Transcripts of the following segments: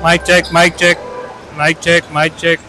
Mic check, mic check, mic check, mic check.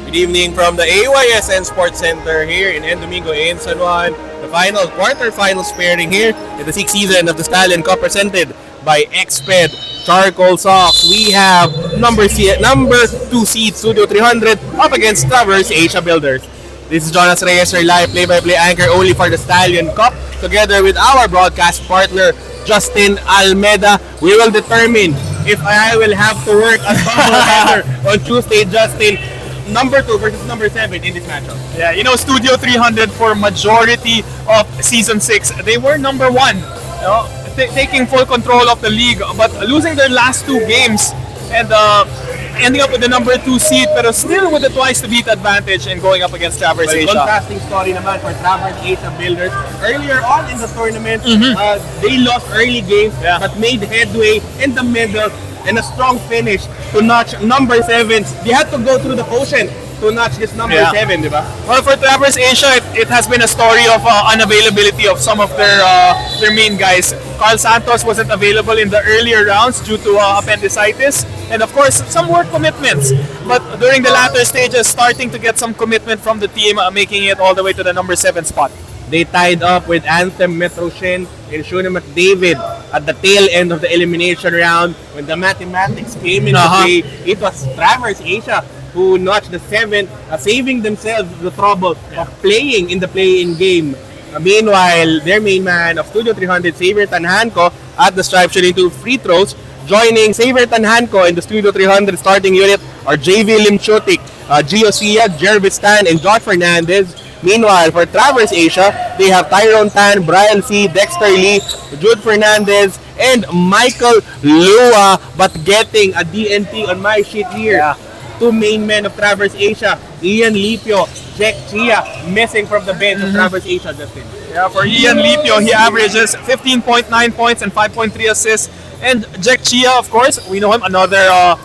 Good evening from the AYSN Sports Center here in Domingo in San Juan. The final quarterfinals pairing here in the sixth season of the Stallion Cup presented by XPED Charcoal Sox, we have number 2 seed Studio 300 up against Traverse Asia Builders. This is Jonas Reyes, your live play-by-play anchor only for the Stallion Cup. Together with our broadcast partner, Justin Almeida, we will determine if I will have to work as commentator on Tuesday. Justin, number 2 versus number 7 in this matchup. Yeah, you know, Studio 300 for majority of Season 6, they were number 1. You know, taking full control of the league, but losing their last 2 games and ending up with the number 2 seed, pero still with the twice to beat advantage and going up against Traverse Asia. Contrasting story naman for Traverse Asia Builders. Earlier on in the tournament, they lost early games but made headway in the middle and a strong finish to notch number 7. They had to go through the ocean to notch this number 7, di ba? Well, for Traverse Asia, it has been a story of unavailability of some of their main guys. Carl Santos wasn't available in the earlier rounds due to appendicitis, and of course, some work commitments. But during the latter stages, starting to get some commitment from the team, making it all the way to the number 7 spot. They tied up with Anthem Metroshen and Shuna McDavid at the tail end of the elimination round. When the mathematics came into play, it was Traverse Asia who notched the 7th, saving themselves the trouble of playing in the play-in game. Meanwhile, their main man of Studio 300, Xavier Tanhanko, at the stripe shooting 2 free throws. Joining Xavier Tanhanko in the Studio 300 starting unit are JV Limchutik, Gio Sia, Jervis Tan, and Josh Fernandez. Meanwhile, for Traverse Asia, they have Tyrone Tan, Brian C., Dexter Lee, Jude Fernandez, and Michael Lua, but getting a DNT on my sheet here. 2 main men of Traverse Asia, Ian Lipio, Jack Chia, missing from the bench of Traverse Asia, Justin. Yeah, for Ian Lipio, he averages 15.9 points and 5.3 assists. And Jack Chia, of course, we know him, another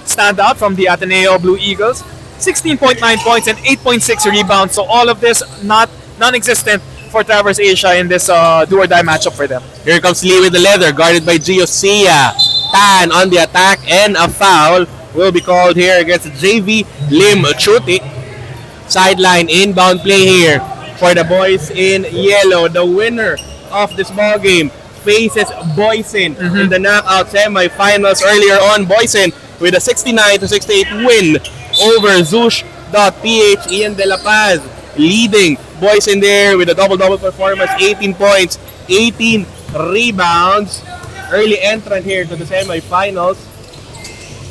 standout from the Ateneo Blue Eagles. 16.9 points and 8.6 rebounds. So all of this non-existent for Traverse Asia in this do-or-die matchup for them. Here comes Lee with the leather, guarded by Gio Sia. Tan on the attack, and a foul will be called here against JV Lim Chutik. Sideline inbound play here for the boys in yellow. The winner of this ball game faces Boysen in the knockout semifinals earlier on. Boysen with a 69-68 win over Zush.ph. Ian De La Paz leading Boysen there with a double-double performance, 18 points, 18 rebounds. Early entrant here to the semifinals.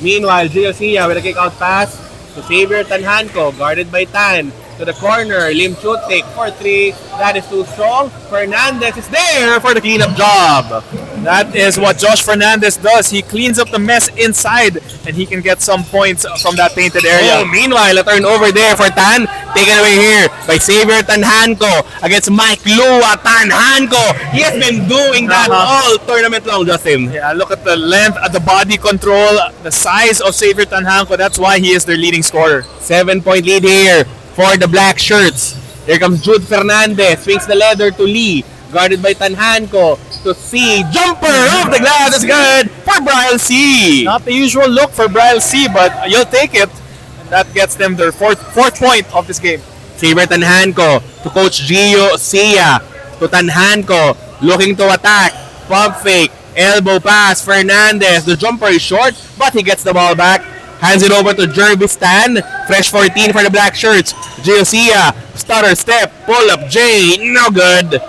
Meanwhile, Gio Sia with a kick-out pass to Xavier Tanhanko, guarded by Tan. To the corner, Lim Chutik for 3. That is too strong. Fernandez is there for the cleanup job. That is what Josh Fernandez does. He cleans up the mess inside, and he can get some points from that painted area. Meanwhile, a turnover there for Tan. Taken away here by Xavier Tanhanko against Mike Lua. Tanhanko, he has been doing that all tournament long, Justin. Yeah, look at the length, at the body control, the size of Xavier Tanhanko. That's why he is their leading scorer. 7-point lead here for the black shirts. Here comes Jude Fernandez, swings the leather to Lee, guarded by Tanhanko to C. Jumper off the glass is good for Brian C. Not the usual look for Brian C, but you'll take it. And that gets them their fourth point of this game. Xavier Tanhanko to Coach Gio Sia. To Tanhanko, looking to attack. Pump fake, elbow pass, Fernandez. The jumper is short, but he gets the ball back. Hands it over to Jervis Tan. Fresh 14 for the black shirts. Gio Sia, stutter step, pull up J, no good.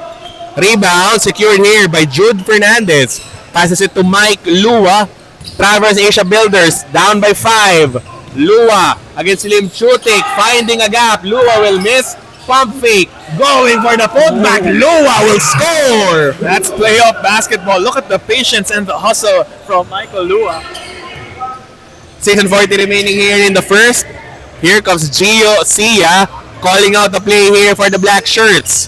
Rebound secured here by Jude Fernandez. Passes it to Mike Lua. Traverse Asia Builders down by 5. Lua against Lim Chutik, finding a gap. Lua will miss. Pump fake, going for the putback. Lua will score. That's playoff basketball. Look at the patience and the hustle from Michael Lua. 6:40 remaining here in the first. Here comes Gio Sia calling out the play here for the black shirts.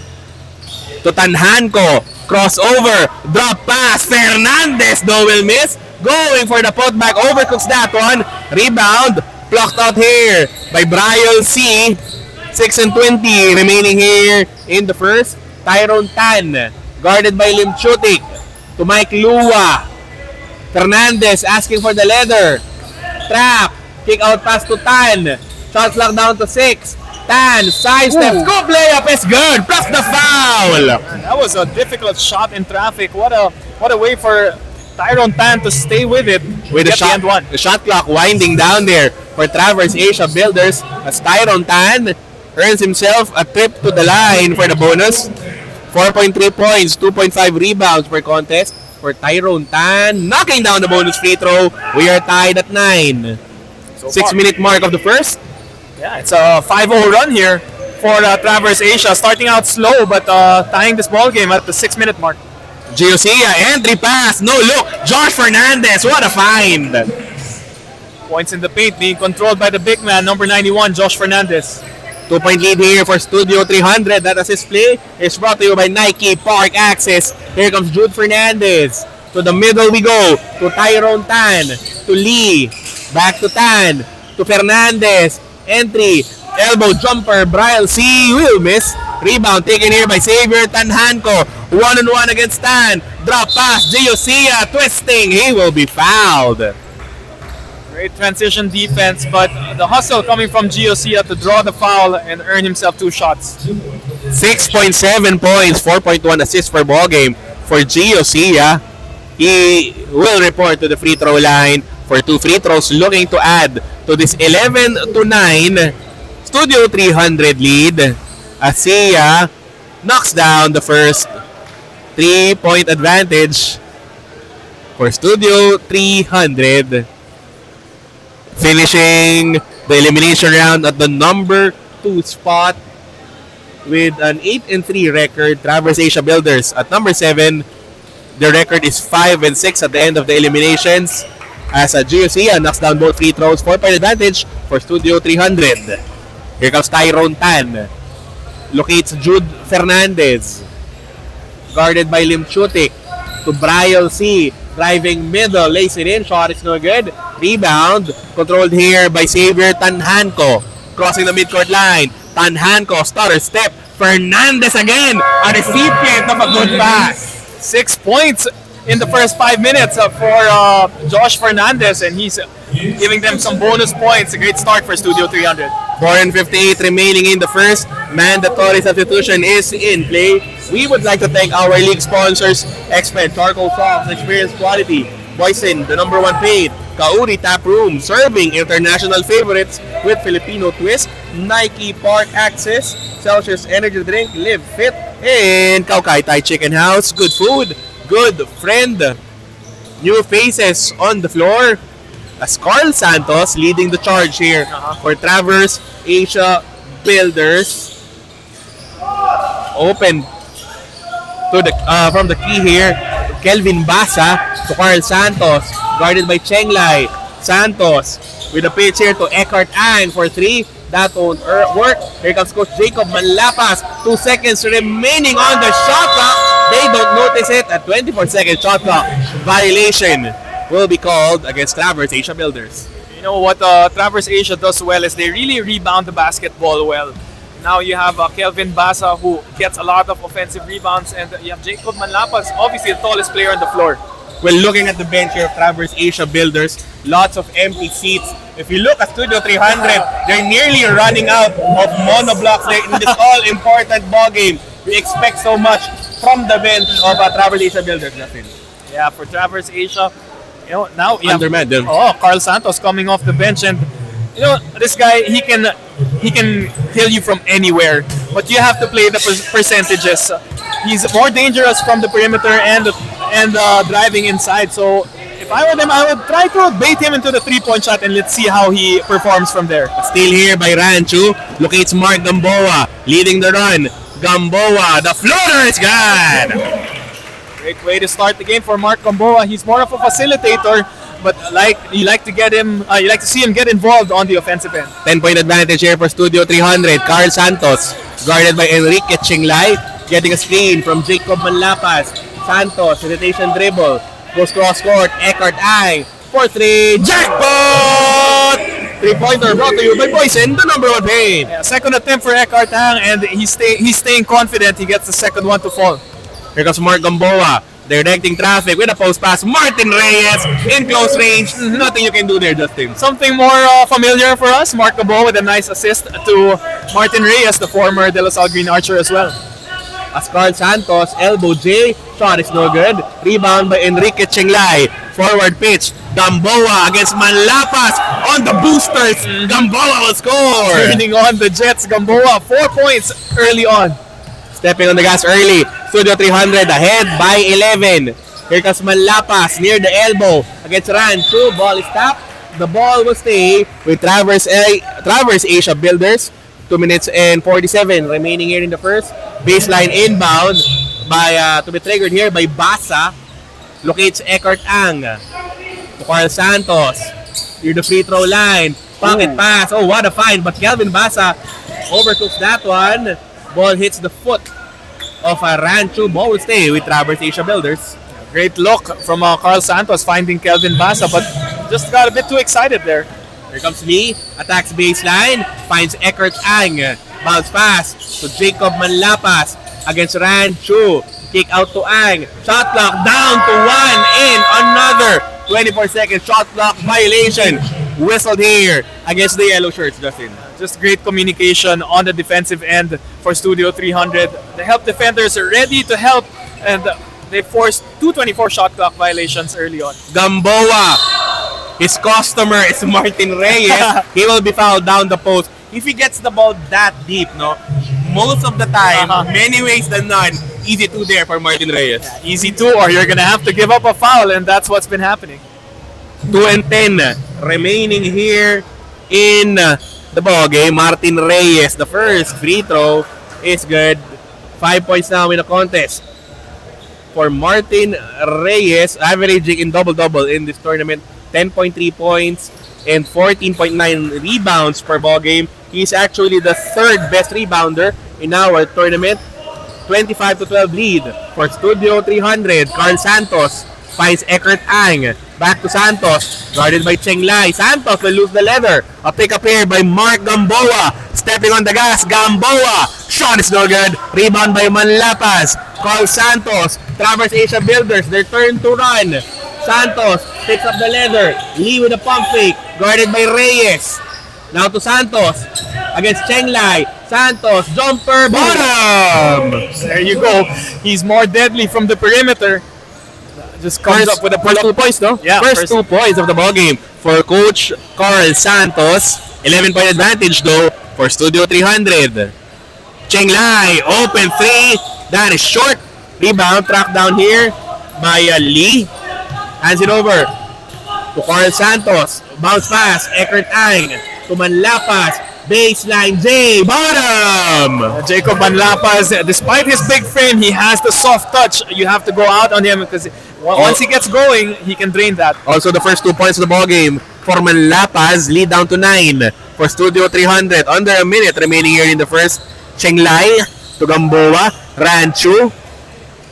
To Tanhanko, crossover, drop pass, Fernandez though will miss. Going for the putback, overcooks that one. Rebound, blocked out here by Brian C. 6:20 remaining here in the first. Tyrone Tan, guarded by Lim Chutik. To Mike Lua. Fernandez asking for the leather. Trap, kick out pass to Tan. Shot clock down to 6. Tan, side step, scoop layup is good, plus the foul. That was a difficult shot in traffic. What a way for Tyrone Tan to stay with it. With Get the end one. the shot clock winding down there for Traverse Asia Builders as Tyrone Tan earns himself a trip to the line for the bonus. 4.3 points, 2.5 rebounds per contest for Tyrone Tan. Knocking down the bonus free throw. We are tied at 9. So 6-minute mark of the first. Yeah, it's a 5-0 run here for Traverse Asia. Starting out slow, but tying this ball game at the 6-minute mark. Geosia, entry pass, no look. Josh Fernandez, what a find. Points in the paint being controlled by the big man, number 91, Josh Fernandez. 2-point lead here for Studio 300. That assist play is brought to you by Nike Park Access. Here comes Jude Fernandez. To the middle we go. To Tyrone Tan. To Lee. Back to Tan. To Fernandez. Entry. Elbow jumper. Brian C. will miss. Rebound taken here by Xavier Tanhanco. 1-on-1 against Tan. Drop pass. Geosia twisting. He will be fouled. Great transition defense, but the hustle coming from Geosia to draw the foul and earn himself 2 shots. 6.7 points, 4.1 assists per ball game for Geosia. He will report to the free throw line for 2 free throws, looking to add to this 11-9 Studio 300 lead. Asia knocks down the first 3-point advantage for Studio 300. Finishing the elimination round at the number 2 spot with an 8-3 record, Traverse Asia Builders. At number 7, the record is 5-6 at the end of the eliminations as Geosia knocks down both free throws. 4-point advantage for Studio 300. Here comes Tyrone Tan. Locates Jude Fernandez. Guarded by Lim Chutik. To Brian C. Driving middle, lays it in. Shot is no good. Rebound. Controlled here by Xavier Tanhanco. Crossing the midcourt line. Tanhanco, stutter step. Fernandez again. A recipient of a good pass. 6 points in the first 5 minutes for Josh Fernandez, and he's giving them some bonus points. A great start for Studio 300. 4:58 remaining in the first. Mandatory substitution is in play. We would like to thank our league sponsors, X-Men, Charcoal Sauce, Experience Quality, Boysen, the number 1 paid, Kauri Tap Room, serving international favorites with Filipino twist, Nike Park Access, Celsius Energy Drink, Live Fit, and Kaukai Thai Chicken House. Good food, good friend. New faces on the floor as Carl Santos leading the charge here for Traverse Asia Builders. Open to the from the key here, Kelvin Basa to Carl Santos, guarded by Cheng Lai. Santos with a pitch here to Eckhart Ang for 3. That won't work. Here comes Coach Jacob Manlapas. 2 seconds remaining on the shot clock. They don't notice it. A 24-second shot clock violation will be called against Traverse Asia Builders. You know what Traverse Asia does well is they really rebound the basketball well. Now you have Kelvin Basa who gets a lot of offensive rebounds, and you have Jacob Manlapas, obviously the tallest player on the floor. Well, looking at the bench here of Traverse Asia Builders, lots of empty seats. If you look at Studio 300, they're nearly running out of monoblocks in this all-important ball game. We expect so much from the bench of Traverse Asia Builders, Justin. Yeah, for Traverse Asia, you know, now you Undermanned. have Carl Santos coming off the bench, and you know this guy, he can kill you from anywhere, but you have to play the percentages. He's more dangerous from the perimeter and driving inside. So if I were them, I would try to bait him into the 3-point shot, and let's see how he performs from there. Still here by Rancho, locates Mark Gamboa, leading the run. Gamboa, the floater is good. Great way to start the game for Mark Gamboa. He's more of a facilitator, but you like to see him get involved on the offensive end. 10-point advantage here for Studio 300. Carl Santos, guarded by Enrique Chinglay, getting a screen from Jacob Manlapas. Santos, rotation dribble, goes cross court. Eckhart Ang for 3. Jackpot! 3-pointer brought to you by Boysen, the number 1 paid. Yeah, second attempt for Eckhart Ang, and he's staying confident. He gets the second one to fall. Here comes Mark Gamboa, directing traffic with a post pass. Martin Reyes in close range. Nothing you can do there, Justin. Something more familiar for us. Mark Gamboa with a nice assist to Martin Reyes, the former De La Salle Green Archer as well. as Carl Santos, elbow J, shot is no good. Rebound by Enrique Chenglay. Forward pitch, Gamboa against Manlapas on the boosters. Gamboa will score. Turning on the Jets, Gamboa, 4 points early on. Stepping on the gas early. Studio 300 ahead by 11. Here comes Manlapas near the elbow against Rancho. Ball is tapped. The ball will stay with Traverse Asia Builders. 2 minutes and 47 remaining here in the first. Baseline inbound by to be triggered here by Basa. Locates Eckhart Ang to Carl Santos near the free throw line. Pocket pass. Oh, what a find! But Kelvin Basa overtook that one. Ball hits the foot of Rancho. Ball will stay with Traverse Asia Builders. Great look from Carl Santos finding Kelvin Basa, but just got a bit too excited there. Here comes Lee, attacks baseline, finds Eckhart Ang. Bounce pass to Jacob Manlapas against Rancho. Kick out to Ang. Shot clock down to 1 and another 24-second shot clock violation. Whistled here against the yellow shirts, Justin. Just great communication on the defensive end for Studio 300. The help defenders are ready to help, and they forced 2 24 shot clock violations early on. Gamboa. His customer is Martin Reyes. He will be fouled down the post. If he gets the ball that deep, no, most of the time, many ways than none, easy two there for Martin Reyes. Easy 2, or you're gonna have to give up a foul, and that's what's been happening. 2 and 10 remaining here in the ball game. Martin Reyes, the first free throw is good. 5 points now in the contest for Martin Reyes, averaging in double-double in this tournament. 10.3 points and 14.9 rebounds per ball game. He's actually the third best rebounder in our tournament. 25-12 lead for Studio 300. Carl Santos finds Eckhart Ang. Back to Santos, guarded by Chenglay. Santos will lose the leather. A pick up here by Mark Gamboa. Stepping on the gas, Gamboa. Shot is no good. Rebound by Manlapas. Carl Santos, Traverse Asia Builders, their turn to run. Santos picks up the leather. Lee with a pump fake, guarded by Reyes. Now to Santos against Chenglay. Santos, jumper, bottom! There you go. He's more deadly from the perimeter. Just comes up with a first 2 points, no? Yeah, first 2 points of the ball game for Coach Carl Santos. 11-point advantage though for Studio 300. Chenglay, open 3. That is short. Rebound, tracked down here by Lee. Hands it over to Carl Santos. Bounce pass, Eckhart Ang to Manlapas. Baseline J, bottom! Jacob Manlapas, despite his big frame, he has the soft touch. You have to go out on him because once he gets going, he can drain that. Also, the first 2 points of the ball game for Manlapas, lead down to 9 for Studio 300. Under a minute remaining here in the first. Chenglay to Gamboa. Rancho.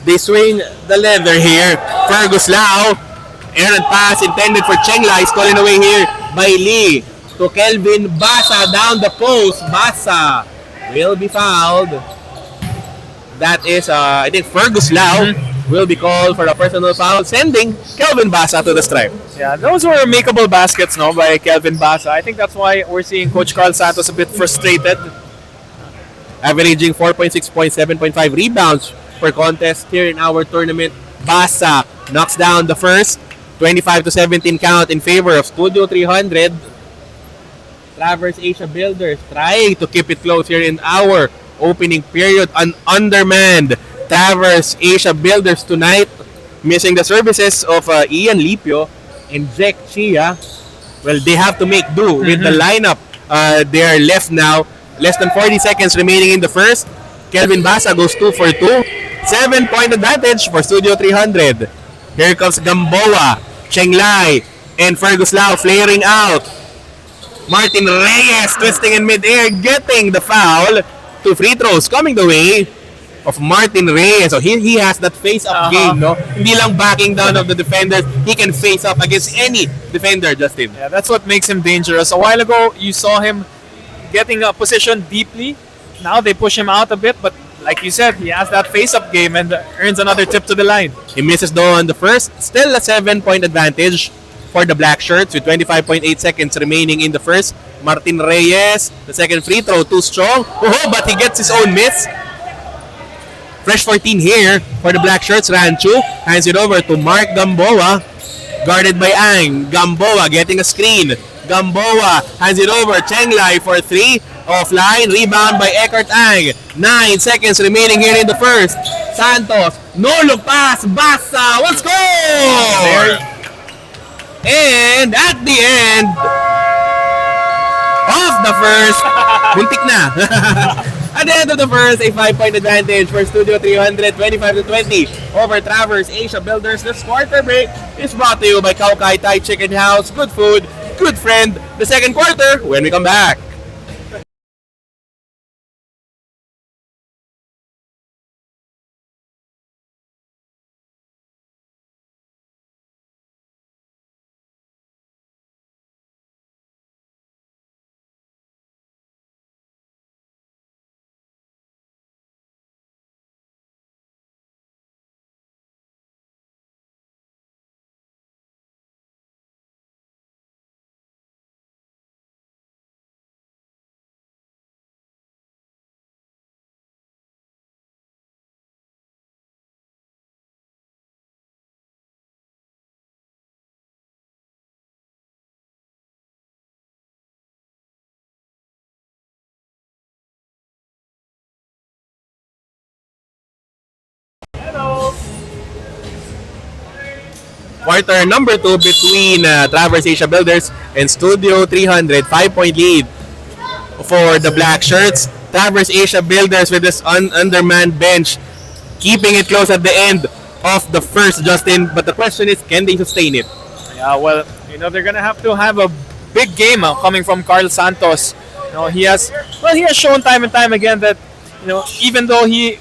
They swing the leather here. Fergus Lau. Errant pass intended for Chenglay. Stolen away here by Lee. To Kelvin Basa down the post. Basa will be fouled. That is, I think Fergus Lau will be called for a personal foul, sending Kelvin Basa to the stripe. Yeah, those were makeable baskets, no, by Kelvin Basa. I think that's why we're seeing Coach Carl Santos a bit frustrated. Averaging 4.6 points, 7.5 rebounds per contest here in our tournament. Basa knocks down the first. 25-17 count in favor of Studio 300. Traverse Asia Builders trying to keep it close here in our opening period. An undermanned Traverse Asia Builders tonight, missing the services of Ian Lipio and Jack Chia. Well, they have to make do with the lineup. They are left now. Less than 40 seconds remaining in the first. Kelvin Basa goes 2 for 2. 7-point advantage for Studio 300. Here comes Gamboa, Chenglay, and Fergus Lau flaring out. Martin Reyes twisting in midair, getting the foul. 2 free throws coming the way of Martin Reyes. So he has that face-up game, no? Hindi lang backing down of the defenders. He can face up against any defender, Justin. Yeah, that's what makes him dangerous. A while ago, you saw him getting a position deeply. Now they push him out a bit, but like you said, he has that face-up game and earns another tip to the line. He misses though on the first. Still a 7-point advantage for the black shirts with 25.8 seconds remaining in the first. Martin Reyes, the second free throw, too strong. Oh, but he gets his own miss. Fresh 14 here for the black shirts. Rancho hands it over to Mark Gamboa. Guarded by Ang. Gamboa getting a screen. Gamboa hands it over. Chenglai for 3. Offline. Rebound by Eckhart Ang. 9 seconds remaining here in the first. Santos. No look pass. Basa. Let's go! And at the end of the first, buntik na. At the end of the first, a 5-point advantage for Studio 300, 25-20 over Traverse Asia Builders. This quarter break is brought to you by Kaukai Thai Chicken House. Good food, good friend. The second quarter when we come back. Quarter number 2 between Traverse Asia Builders and Studio 300. 5-point lead for the black shirts. Traverse Asia Builders with this undermanned bench, keeping it close at the end of the first, Justin. But the question is, can they sustain it? Yeah, well, they're gonna have to have a big game coming from Carl Santos. He has shown time and time again that even though he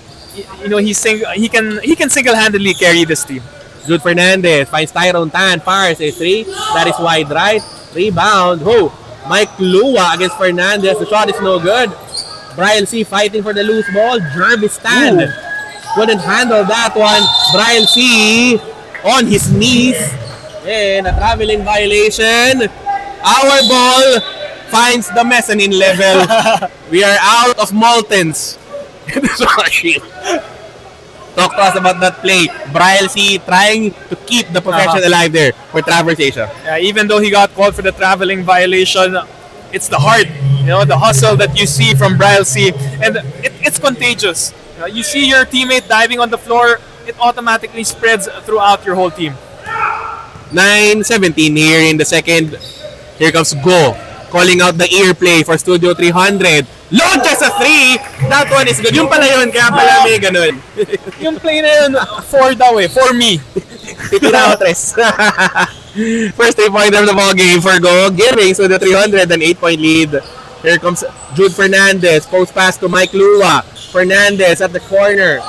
can single-handedly carry this team. Jude Fernandez finds Tyrone Tan, fires a 3. That is wide right. Rebound. Mike Lua against Fernandez. The shot is no good. Brian C fighting for the loose ball. Jervis Tan couldn't handle that one. Brian C on his knees. And a traveling violation. Our ball finds the mezzanine level. We are out of Moltens. Sorry. Talk to us about that play. Brian C trying to keep the possession alive there for Traverse Asia. Yeah, even though he got called for the traveling violation, it's the heart, the hustle that you see from Brian C. And it's contagious. You see your teammate diving on the floor, it automatically spreads throughout your whole team. 9:17 here in the second. Here comes Go. Calling out the ear play for Studio 300. Launches a 3! That one is good. Yung pala yun, kaya pala may ganun. Yung play na yun, 4 daw for me. Titira 3. First 3-pointer of the ball game for Go, giving Studio 300 an 8-point lead. Here comes Jude Fernandez. Post pass to Mike Lua. Fernandez at the corner.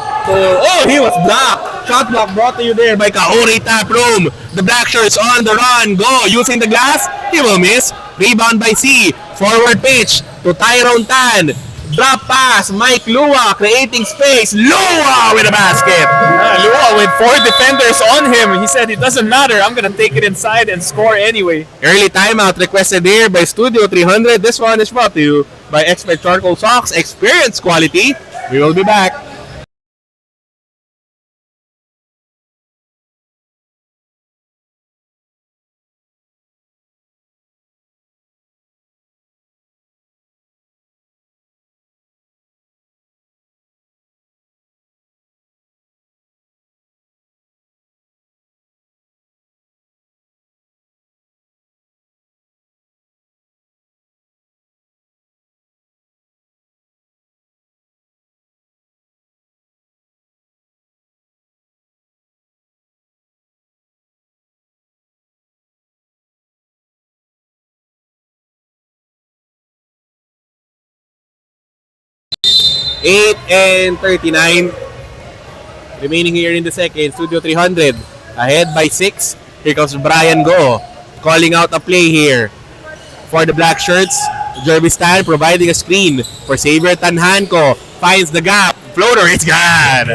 He was blocked. Shot block brought to you there by Kaori Taproom. The black shirts on the run. Go using the glass. He will miss. Rebound by C. Forward pitch to Tyrone Tan. Drop pass. Mike Lua creating space. Lua with a basket. Lua with 4 defenders on him. He said it doesn't matter. I'm going to take it inside and score anyway. Early timeout requested here by Studio 300. This one is brought to you by Expert Charcoal Socks. Experience quality. We will be back. Eight and 39 remaining here in the second. Studio 300 ahead by 6. Here comes Brian Go calling out a play here for the black shirts. Jervis Tan providing a screen for Xavier Tanhanco. Finds the gap. Floater, it's gone.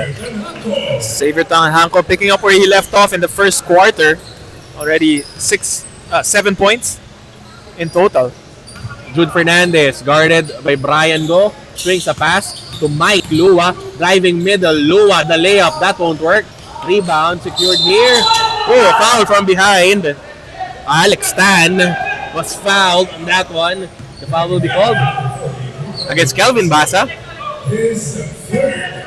Xavier Tanhanco picking up where he left off in the first quarter. Already 7 points in total. Jude Fernandez guarded by Brian Go. Swings a pass to Mike Lua. Driving middle, Lua, the layup. That won't work. Rebound secured here. Oh, foul from behind. Alex Tan was fouled on that one. The foul will be called against Kelvin Basa.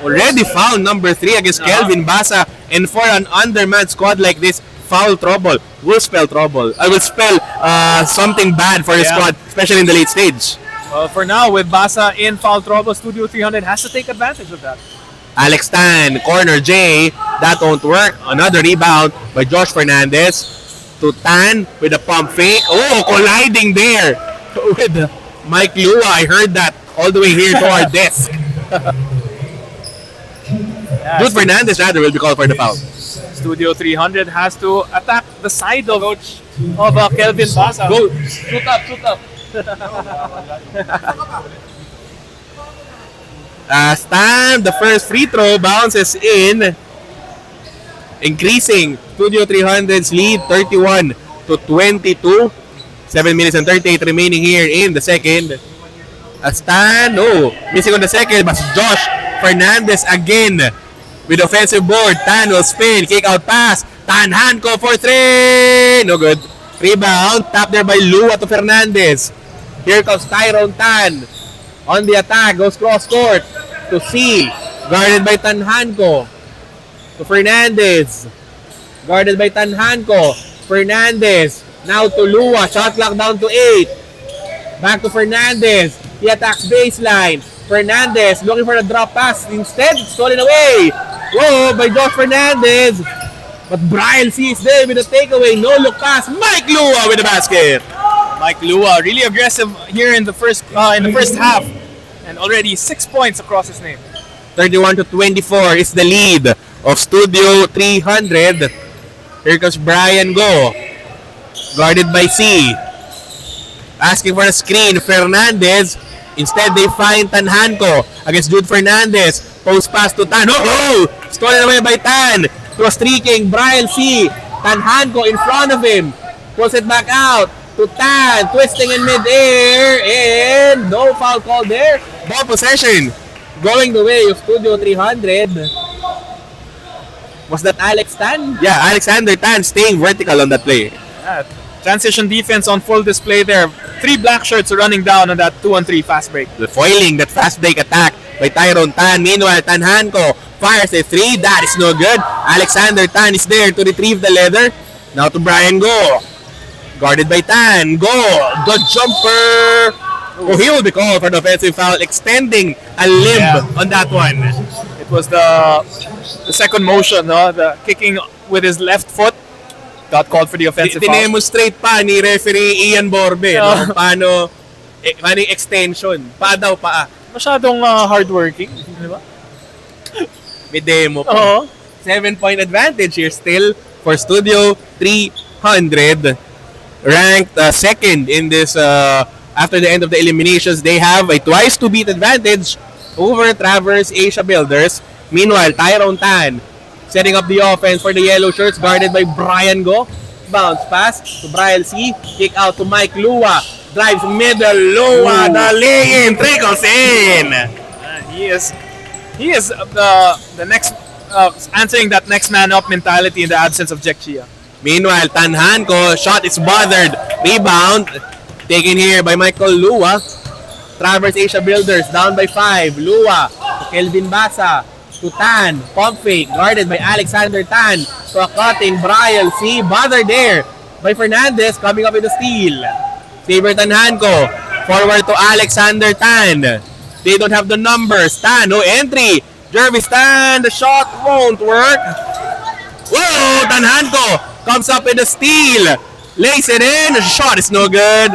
Already foul number 3 against Kelvin Basa. And for an undermanned squad like this, foul trouble will spell trouble. I will spell something bad for the squad, especially in the late stage. For now, with Basa in foul trouble, Studio 300 has to take advantage of that. Alex Tan, corner J. That won't work. Another rebound by Josh Fernandez. To Tan with a pump fake. Oh, colliding there with Mike Lua. I heard that all the way here to our desk. Jude Fernandez rather will be called for the foul. Studio 300 has to attack the side of Kelvin Basa. Go, shoot up. Stan, the first free throw bounces in, increasing Studio 300's lead 31 to 22. 7 minutes and 38 remaining here in the second. Stan, missing on the second, but Josh Fernandez again with offensive board. Tan will spin, kick out pass. Tan Hanco for 3. No good. Rebound, tapped there by Lua to Fernandez. Here comes Tyrone Tan. On the attack, goes cross court to C. Guarded by Tanhanco. To Fernandez. Guarded by Tanhanco. Fernandez. Now to Lua. Shot clock down to 8. Back to Fernandez. He attacks baseline. Fernandez looking for a drop pass. Instead, stolen away. Whoa, by Josh Fernandez. But Brian C is there with a takeaway. No look pass. Mike Lua with the basket. Mike Lua really aggressive here in the first half, and already 6 points across his name. 31 to 24 is the lead of Studio 300. Here comes Brian Go. Guarded by C. Asking for a screen. Fernandez. Instead, they find Tanhanco against Jude Fernandez. Post pass to Tan. Stolen away by Tan. It was streaking Brian C. Tanhanco in front of him. Pulls it back out to Tan. Twisting in midair. And no foul call there. Ball possession. Going the way of Studio 300. Was that Alex Tan? Yeah, Alexander Tan staying vertical on that play. Yeah, transition defense on full display there. 3 black shirts running down on that 2-on-3 fast break. The foiling that fast break attack by Tyrone Tan. Meanwhile, Tanhanco fires a 3. That is no good. Alexander Tan is there to retrieve the leather. Now to Brian Go. Guarded by Tan. Go. The jumper. He will be called for the offensive foul, extending a limb on that one. It was the second motion, the kicking with his left foot. Got called for the offensive foul. Dinemonstrate pa ni referee Ian Borbe paano yung extension. Pa daw pa. Masyadong hardworking, di ba? May demo pa. 7-point advantage here still for Studio 300. Ranked second in this after the end of the eliminations. They have a twice to beat advantage over Traverse Asia Builders. Meanwhile, Tyrone Tan setting up the offense for the yellow shirts, guarded by Brian Go. Bounce pass to Brian C. Kick out to Mike Lua. Drives middle. Lua, the lay-in. Trickles in. He is the next answering that next man up mentality in the absence of Jack Chia. Meanwhile, Tanhanco, shot is bothered. Rebound taken here by Michael Lua. Traverse Asia Builders down by 5. Lua to Kelvin Basa. To Tan, pump fake, guarded by Alexander Tan. To a cutting Brian C. Bothered there by Fernandez, coming up with a steal. Saber Tanhanco, forward to Alexander Tan. They don't have the numbers. Tan, no entry. Jervis Tan, the shot won't work. Whoa, Tanhanco comes up with a steal. Lays it in, the shot is no good.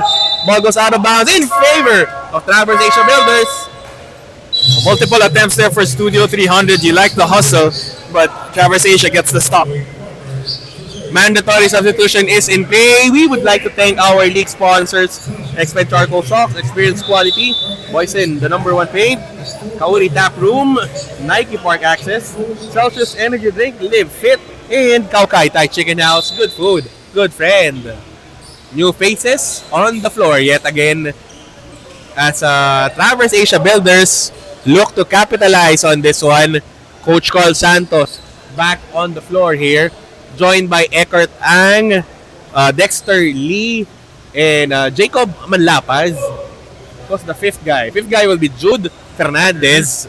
Ball goes out of bounds in favor of Traverse Asia Builders. Multiple attempts there for Studio 300. You like the hustle, but Traverse Asia gets the stop. Mandatory substitution is in play. We would like to thank our league sponsors, Expert Charcoal Socks, Experience Quality, Boysen, the #1 paid, Kauri Tap Room, Nike Park Access, Celsius Energy Drink, Live Fit, and Kaukai Thai Chicken House. Good food, good friend. New faces on the floor yet again as Traverse Asia Builders look to capitalize on this one. Coach Carl Santos back on the floor here, joined by Eckert Ang, Dexter Lee, and Jacob Manlapaz. Who's the fifth guy? Fifth guy will be Jude Fernandez.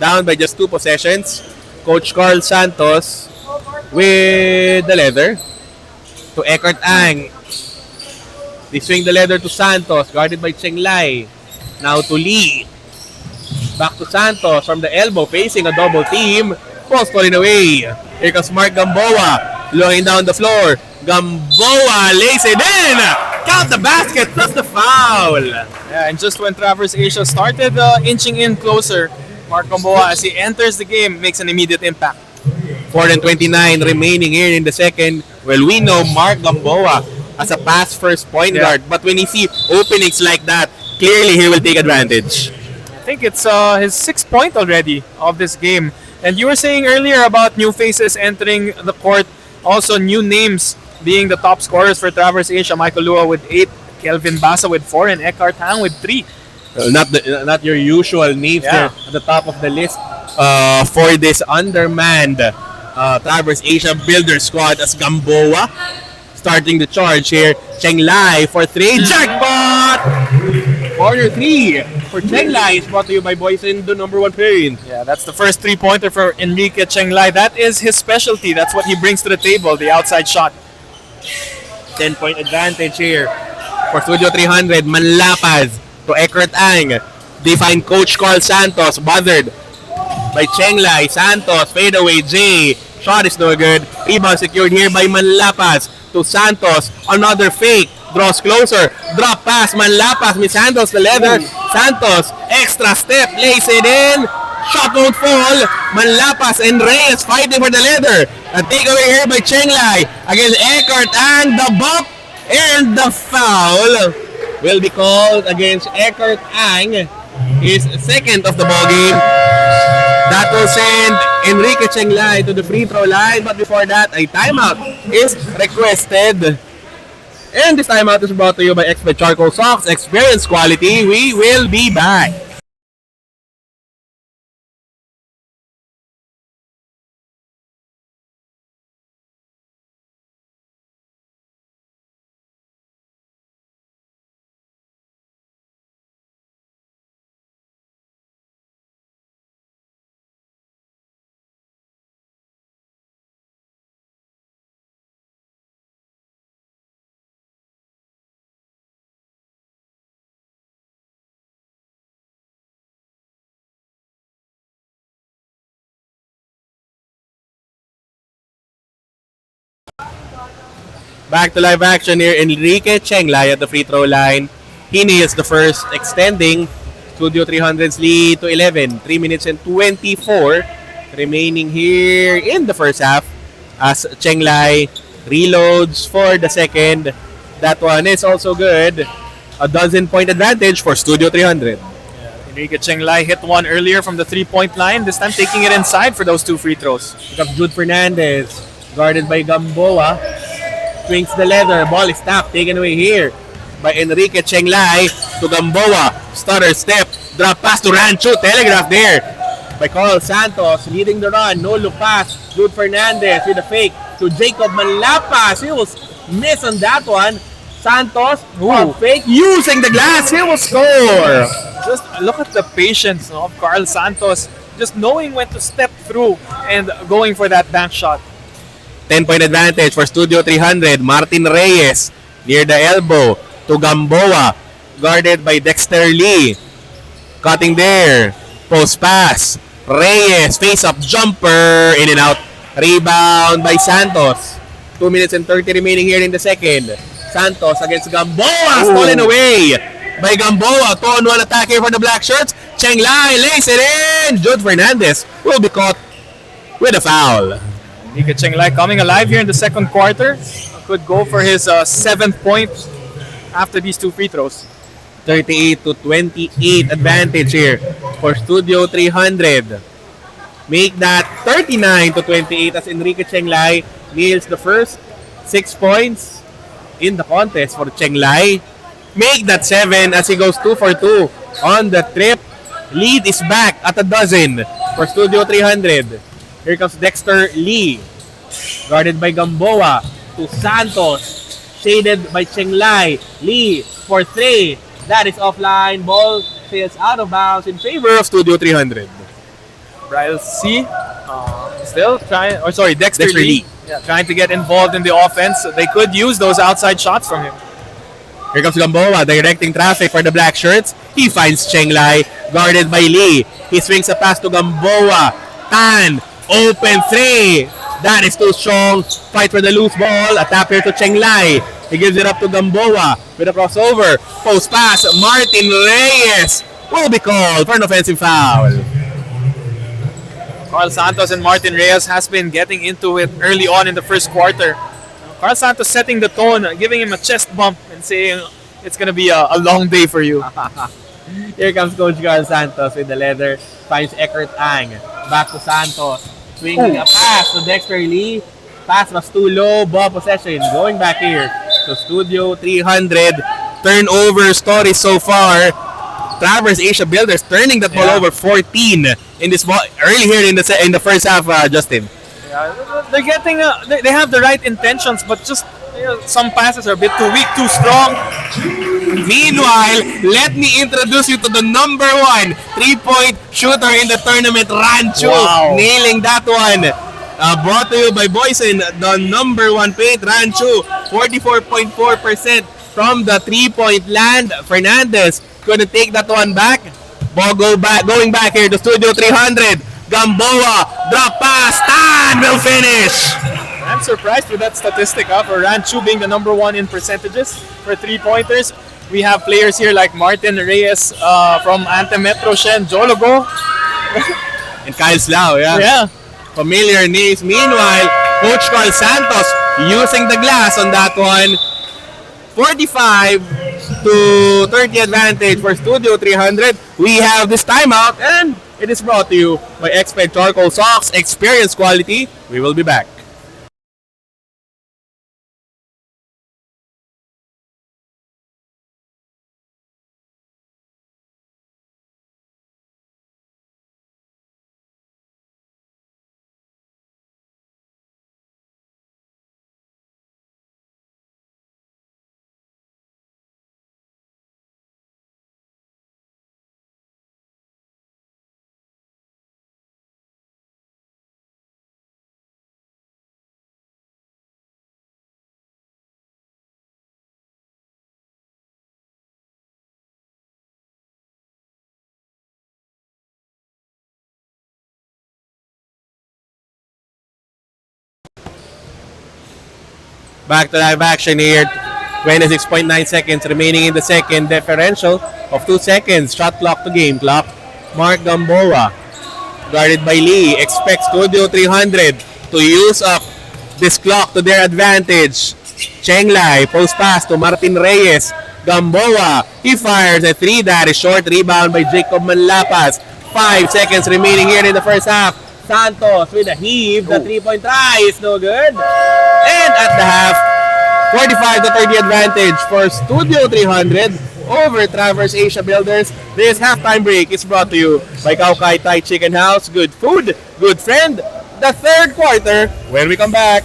Down by just 2 possessions. Coach Carl Santos with the leather to Eckert Ang. They swing the leather to Santos, guarded by Cheng Lai. Now to Lee. Back to Santos from the elbow, facing a double team. Ball stolen away. Here comes Mark Gamboa, looking down the floor. Gamboa lays it in. Count the basket plus the foul. Yeah, and just when Traverse Asia started inching in closer, Mark Gamboa, as he enters the game, makes an immediate impact. 4:29 remaining here in the second. Well, we know Mark Gamboa as a pass first point guard, but when you see openings like that, clearly he will take advantage. I think it's his 6th point already of this game. And you were saying earlier about new faces entering the court, also new names being the top scorers for Traverse Asia. Michael Lua with 8, Kelvin Basa with 4, and Eckhart Hang with 3. Not your usual names there at the top of the list for this undermanned Traverse Asia Builder squad, as Gamboa starting the charge here. Cheng Lai for 3. Jackpot! Corner 3 for Cheng Lai is brought to you by Boys in the number 1 period. Yeah, that's the first 3-pointer for Enrique Cheng Lai. That is his specialty. That's what he brings to the table, the outside shot. 10-point advantage here for Studio 300. Manlapaz to Eckert Ang. They find Coach Carl Santos bothered by Cheng Lai. Santos, fadeaway J. Shot is no good. Rebound secured here by Manlapaz to Santos. Another fake. Draws closer. Drop pass. Manlapaz mishandles the leather. Santos, extra step. Lays it in. Shot won't fall. Manlapaz and Reyes fighting for the leather. A takeaway here by Cheng Lai against Eckert Ang. The bump and the foul will be called against Eckert Ang. His second of the ball game. That will send Enrique Cheng Lai to the free throw line. But before that, a timeout is requested. And this timeout is brought to you by Expert Charcoal Socks. Experience quality. We will be back. Back to live action here. Enrique Cheng Lai at the free throw line. He nails the first, extending Studio 300's lead to 11. 3 minutes and 24 remaining here in the first half as Cheng Lai reloads for the second. That one is also good. A 12-point advantage for Studio 300. Enrique Cheng Lai hit one earlier from the 3-point line. This time taking it inside for those 2 free throws. Pick up Jude Fernandez, guarded by Gamboa. Swings the leather. Ball is tapped. Taken away here by Enrique Cheng Lai to Gamboa. Stutter step. Drop pass to Rancho. Telegraph there by Carl Santos. Leading the run. No look pass. Jude Fernandez with a fake to Jacob Manlapaz. He will miss on that one. Santos, fake. Using the glass. He will score. Just look at the patience of Carl Santos. Just knowing when to step through and going for that bank shot. 10-point advantage for Studio 300. Martin Reyes near the elbow to Gamboa, guarded by Dexter Lee. Cutting there. Post pass. Reyes, face-up jumper. In and out. Rebound by Santos. 2 minutes and 30 remaining here in the second. Santos against Gamboa. Stolen away by Gamboa. 2-on-1 attack here for the Black Shirts. Cheng Lai lays it in. Jude Fernandez will be caught with a foul. Enrique Cheng Lai coming alive here in the second quarter. Could go for his 7th point after these 2 free throws. 38-28 advantage here for Studio 300. Make that 39-28 as Enrique Cheng Lai nails the first 6 points in the contest for Cheng Lai. Make that 7 as he goes 2 for 2 on the trip. Lead is back at a dozen for Studio 300. Here comes Dexter Lee. Guarded by Gamboa to Santos. Shaded by Cheng Lai. Lee for three. That is offline. Ball sails out of bounds in favor of Studio 300. Bryce C. Still trying, or sorry, Dexter Dexter Lee. Lee. Yeah, trying to get involved in the offense. They could use those outside shots from him. Here comes Gamboa directing traffic for the black shirts. He finds Cheng Lai guarded by Lee. He swings a pass to Gamboa. Tan, open three. That is too strong. Fight for the loose ball. A tap here to Cheng Lai. He gives it up to Gamboa with a crossover. Post pass. Martin Reyes will be called for an offensive foul. Carl Santos and Martin Reyes has been getting into it early on in the first quarter. Carl Santos setting the tone, giving him a chest bump and saying it's going to be a long day for you. Here comes Coach Carl Santos with the leather. Finds Eckert Ang. Back to Santos. Swinging a pass to Dexter Lee. Pass was too low. Ball possession. Going back here to Studio 300. Turnover story so far. Traverse Asia Builders turning that ball over 14 in this ball early here in the first half, Justin. Yeah, they're getting they have the right intentions, but just some passes are a bit too weak, too strong. Meanwhile, let me introduce you to the number one three-point shooter in the tournament, Rancho. Wow. Nailing that one. Brought to you by Boysen, the number one paint, Rancho. 44.4% from the three-point land. Fernandez gonna take that one back. Ball going back here to Studio 300. Gamboa, drop pass, Tan will finish. I'm surprised with that statistic for Ranchu being the number one in percentages for three-pointers. We have players here like Martin Reyes from Ante Metro, Shen Jologo. And Kyle Slau, Yeah. familiar names. Meanwhile, Coach Carl Santos using the glass on that one. 45 to 30 advantage for Studio 300. We have this timeout and it is brought to you by Expert Charcoal Socks. Experience quality. We will be back. Back to live action here. 26.9 seconds remaining in the second. Differential of 2 seconds. Shot clock to game clock. Mark Gamboa, guarded by Lee, expects Studio 300 to use up this clock to their advantage. Cheng Lai, post pass to Martin Reyes. Gamboa, he fires a three. That is short. Rebound by Jacob Manlapas. 5 seconds remaining here in the first half. Santos with a heave. The three-point try is no good. And at the half, 45 to 30 advantage for Studio 300 over Traverse Asia Builders. This halftime break is brought to you by Kaukai Thai Chicken House. Good food, good friend. The third quarter when we come back.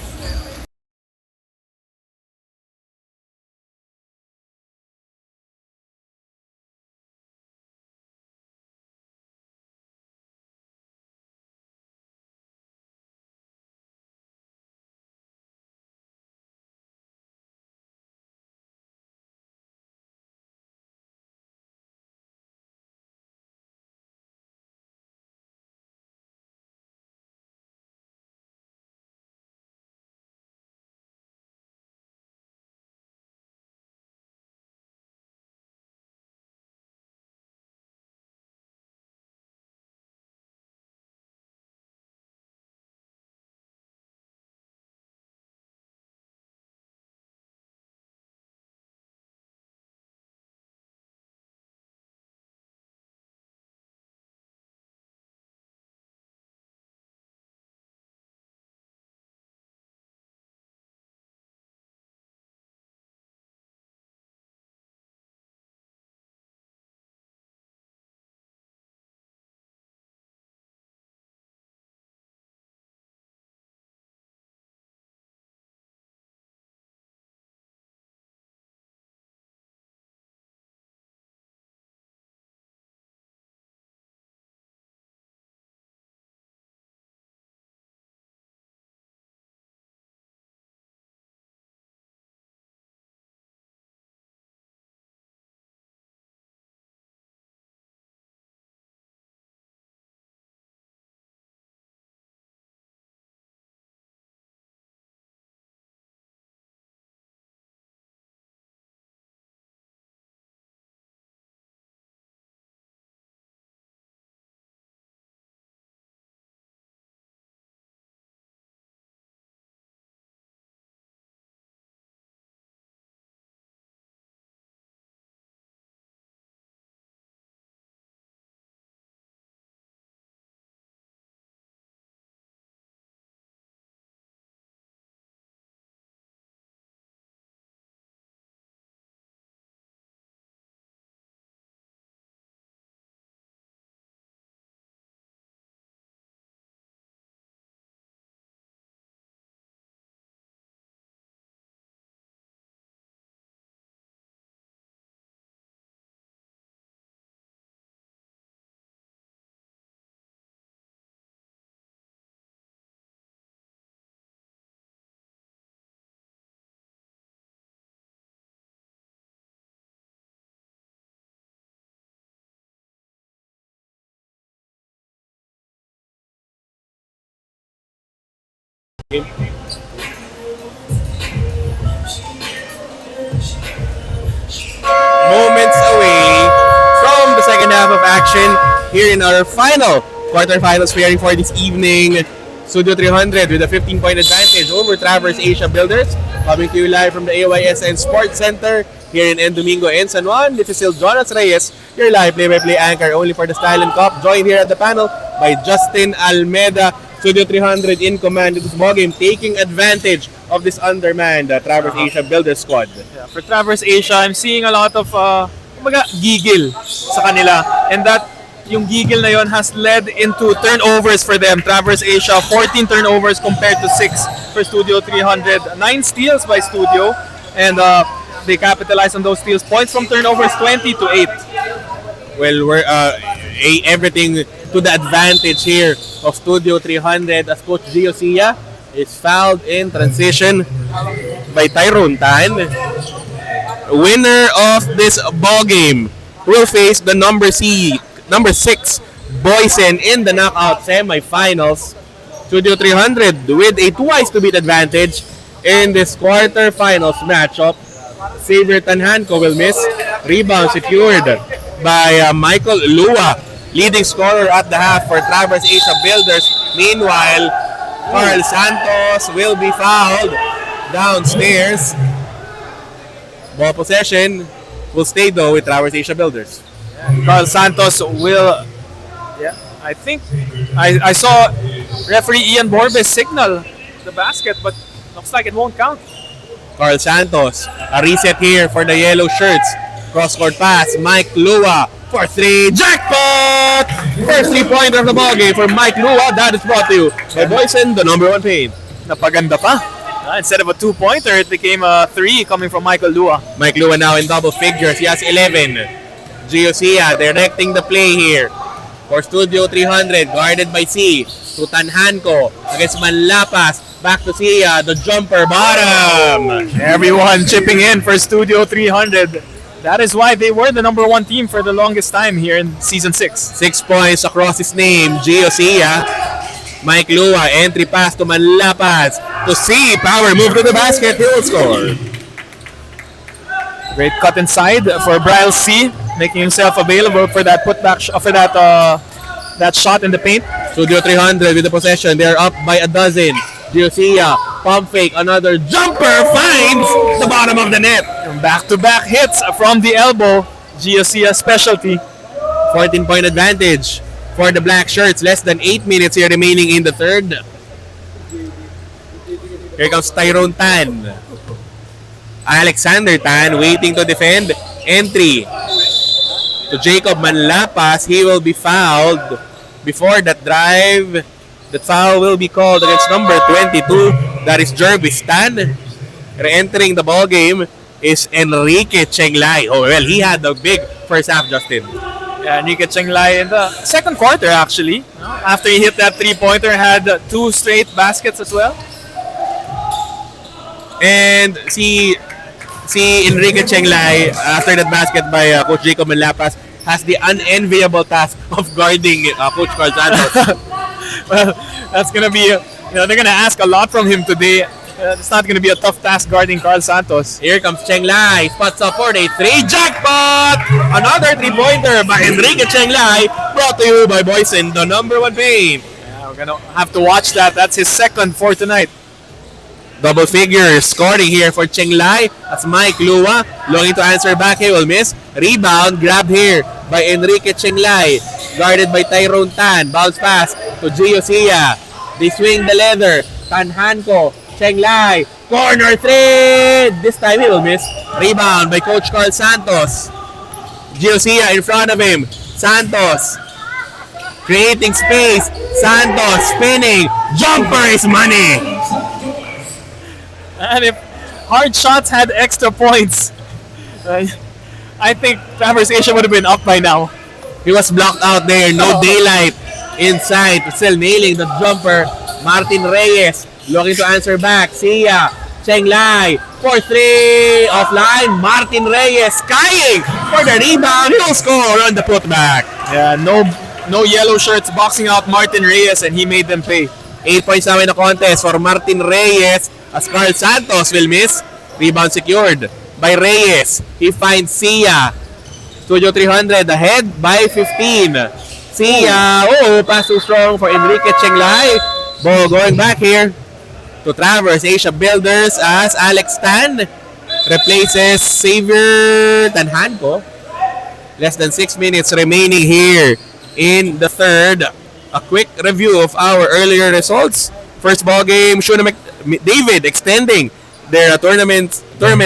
Moments away from the second half of action here in our final quarterfinals pairing for this evening. Studio 300 with a 15-point advantage over Traverse Asia Builders. Coming to you live from the AYSN Sports Center here in Domingo and San Juan. This is still Jonas Reyes, your live play-by-play anchor only for the Stallion Cup. Joined here at the panel by Justin Almeda. Studio 300 in command of this ball game, taking advantage of this undermanned Traverse Asia Builders squad. Yeah, for Traverse Asia, I'm seeing a lot of gigil sa kanila. And that yung gigil na yon has led into turnovers for them. Traverse Asia, 14 turnovers compared to 6 for Studio 300. 9 steals by Studio. And they capitalized on those steals. Points from turnovers, 20 to 8. Well, we're everything to the advantage here of Studio 300 as Coach Gio Sia is fouled in transition by Tyrone Tan. Winner of this ball game will face the number 6 Boysen in the knockout semifinals. Studio 300 with a twice to beat advantage in this quarterfinals matchup. Xavier Tanhanco will miss. Rebound secured by Michael Lua, leading scorer at the half for Traverse Asia Builders. Meanwhile, Carl Santos will be fouled downstairs. Ball possession will stay though with Traverse Asia Builders. Carl Santos will... Yeah, I think... I saw referee Ian Borbes signal the basket, but looks like it won't count. Carl Santos, a reset here for the yellow shirts. Cross-court pass, Mike Lua for 3, jackpot! First 3-pointer of the ballgame for Mike Lua. That is brought to you by Boysen, the number 1 paid. Napaganda pa. Instead of a 2-pointer, it became a 3 coming from Michael Lua. Mike Lua now in double figures. He has 11. Gio Sia directing the play here for Studio 300, guarded by C. To Tanhanco against Manlapas. Back to Sia, the jumper bottom. Everyone chipping in for Studio 300. That is why they were the number 1 team for the longest time here in Season 6. 6 points across his name, Gio Sia. Mike Lua, entry pass to Manlapas. To C, power move to the basket, he will score. Great cut inside for Bryles C, making himself available for that putback, that shot in the paint. Studio 300 with the possession, they're up by a dozen. Gio Sia, pump fake, another jumper, finds the bottom of the net. Back-to-back hits from the elbow, Gio Sia specialty. 14-point advantage for the black shirts. Less than 8 minutes here remaining in the third. Here comes Tyrone Tan. Alexander Tan waiting to defend. Entry to Jacob Manlapas. He will be fouled before that drive. The foul will be called against number 22. That is Jervis Tan. Re-entering the ball game is Enrique Chenglai. Oh, well, he had a big first half, Justin. Yeah, Enrique Chenglai in the second quarter, actually. After he hit that 3-pointer, had 2 straight baskets as well. And si Enrique Chenglai, after that basket by Coach Jacob Manlapas, has the unenviable task of guarding Coach Carl Santos. Well, that's going to be, they're going to ask a lot from him today. It's not going to be a tough task guarding Carl Santos. Here comes Chenglai, spots up for a 3, jackpot! Another 3-pointer by Enrique Chenglai, brought to you by Boysen, the number 1 paid. Yeah, we're going to have to watch that. That's his second for tonight. Double figures scoring here for Chenglai. That's Mike Lua longing to answer back. He will miss. Rebound grabbed here by Enrique Chenglai. Guarded by Tyrone Tan. Bounce pass to Gio Sia. They swing the leather. Tanhanco. Chenglai. Corner 3. This time he will miss. Rebound by Coach Carl Santos. Gio Sia in front of him. Santos creating space. Santos spinning. Jumper is money. And if hard shots had extra points, I think Traverse Asia would have been up by now. He was blocked out there. No daylight inside. Still nailing the jumper. Martin Reyes looking to answer back. Sia. Chenglai. For 3. Offline. Martin Reyes skying for the rebound. He'll score on the putback. Yeah, no yellow shirts boxing out Martin Reyes, and he made them pay. 8 points now in the contest for Martin Reyes as Carl Santos will miss. Rebound secured by Reyes. He finds Sia. Studio 300 ahead by 15. Sia, pass too strong for Enrique Chenglay. Ball going back here to Traverse Asia Builders as Alex Tan replaces Xavier Tanhanco. Less than 6 minutes remaining here in the third. A quick review of our earlier results. First ball game, Shuna David extending their tournament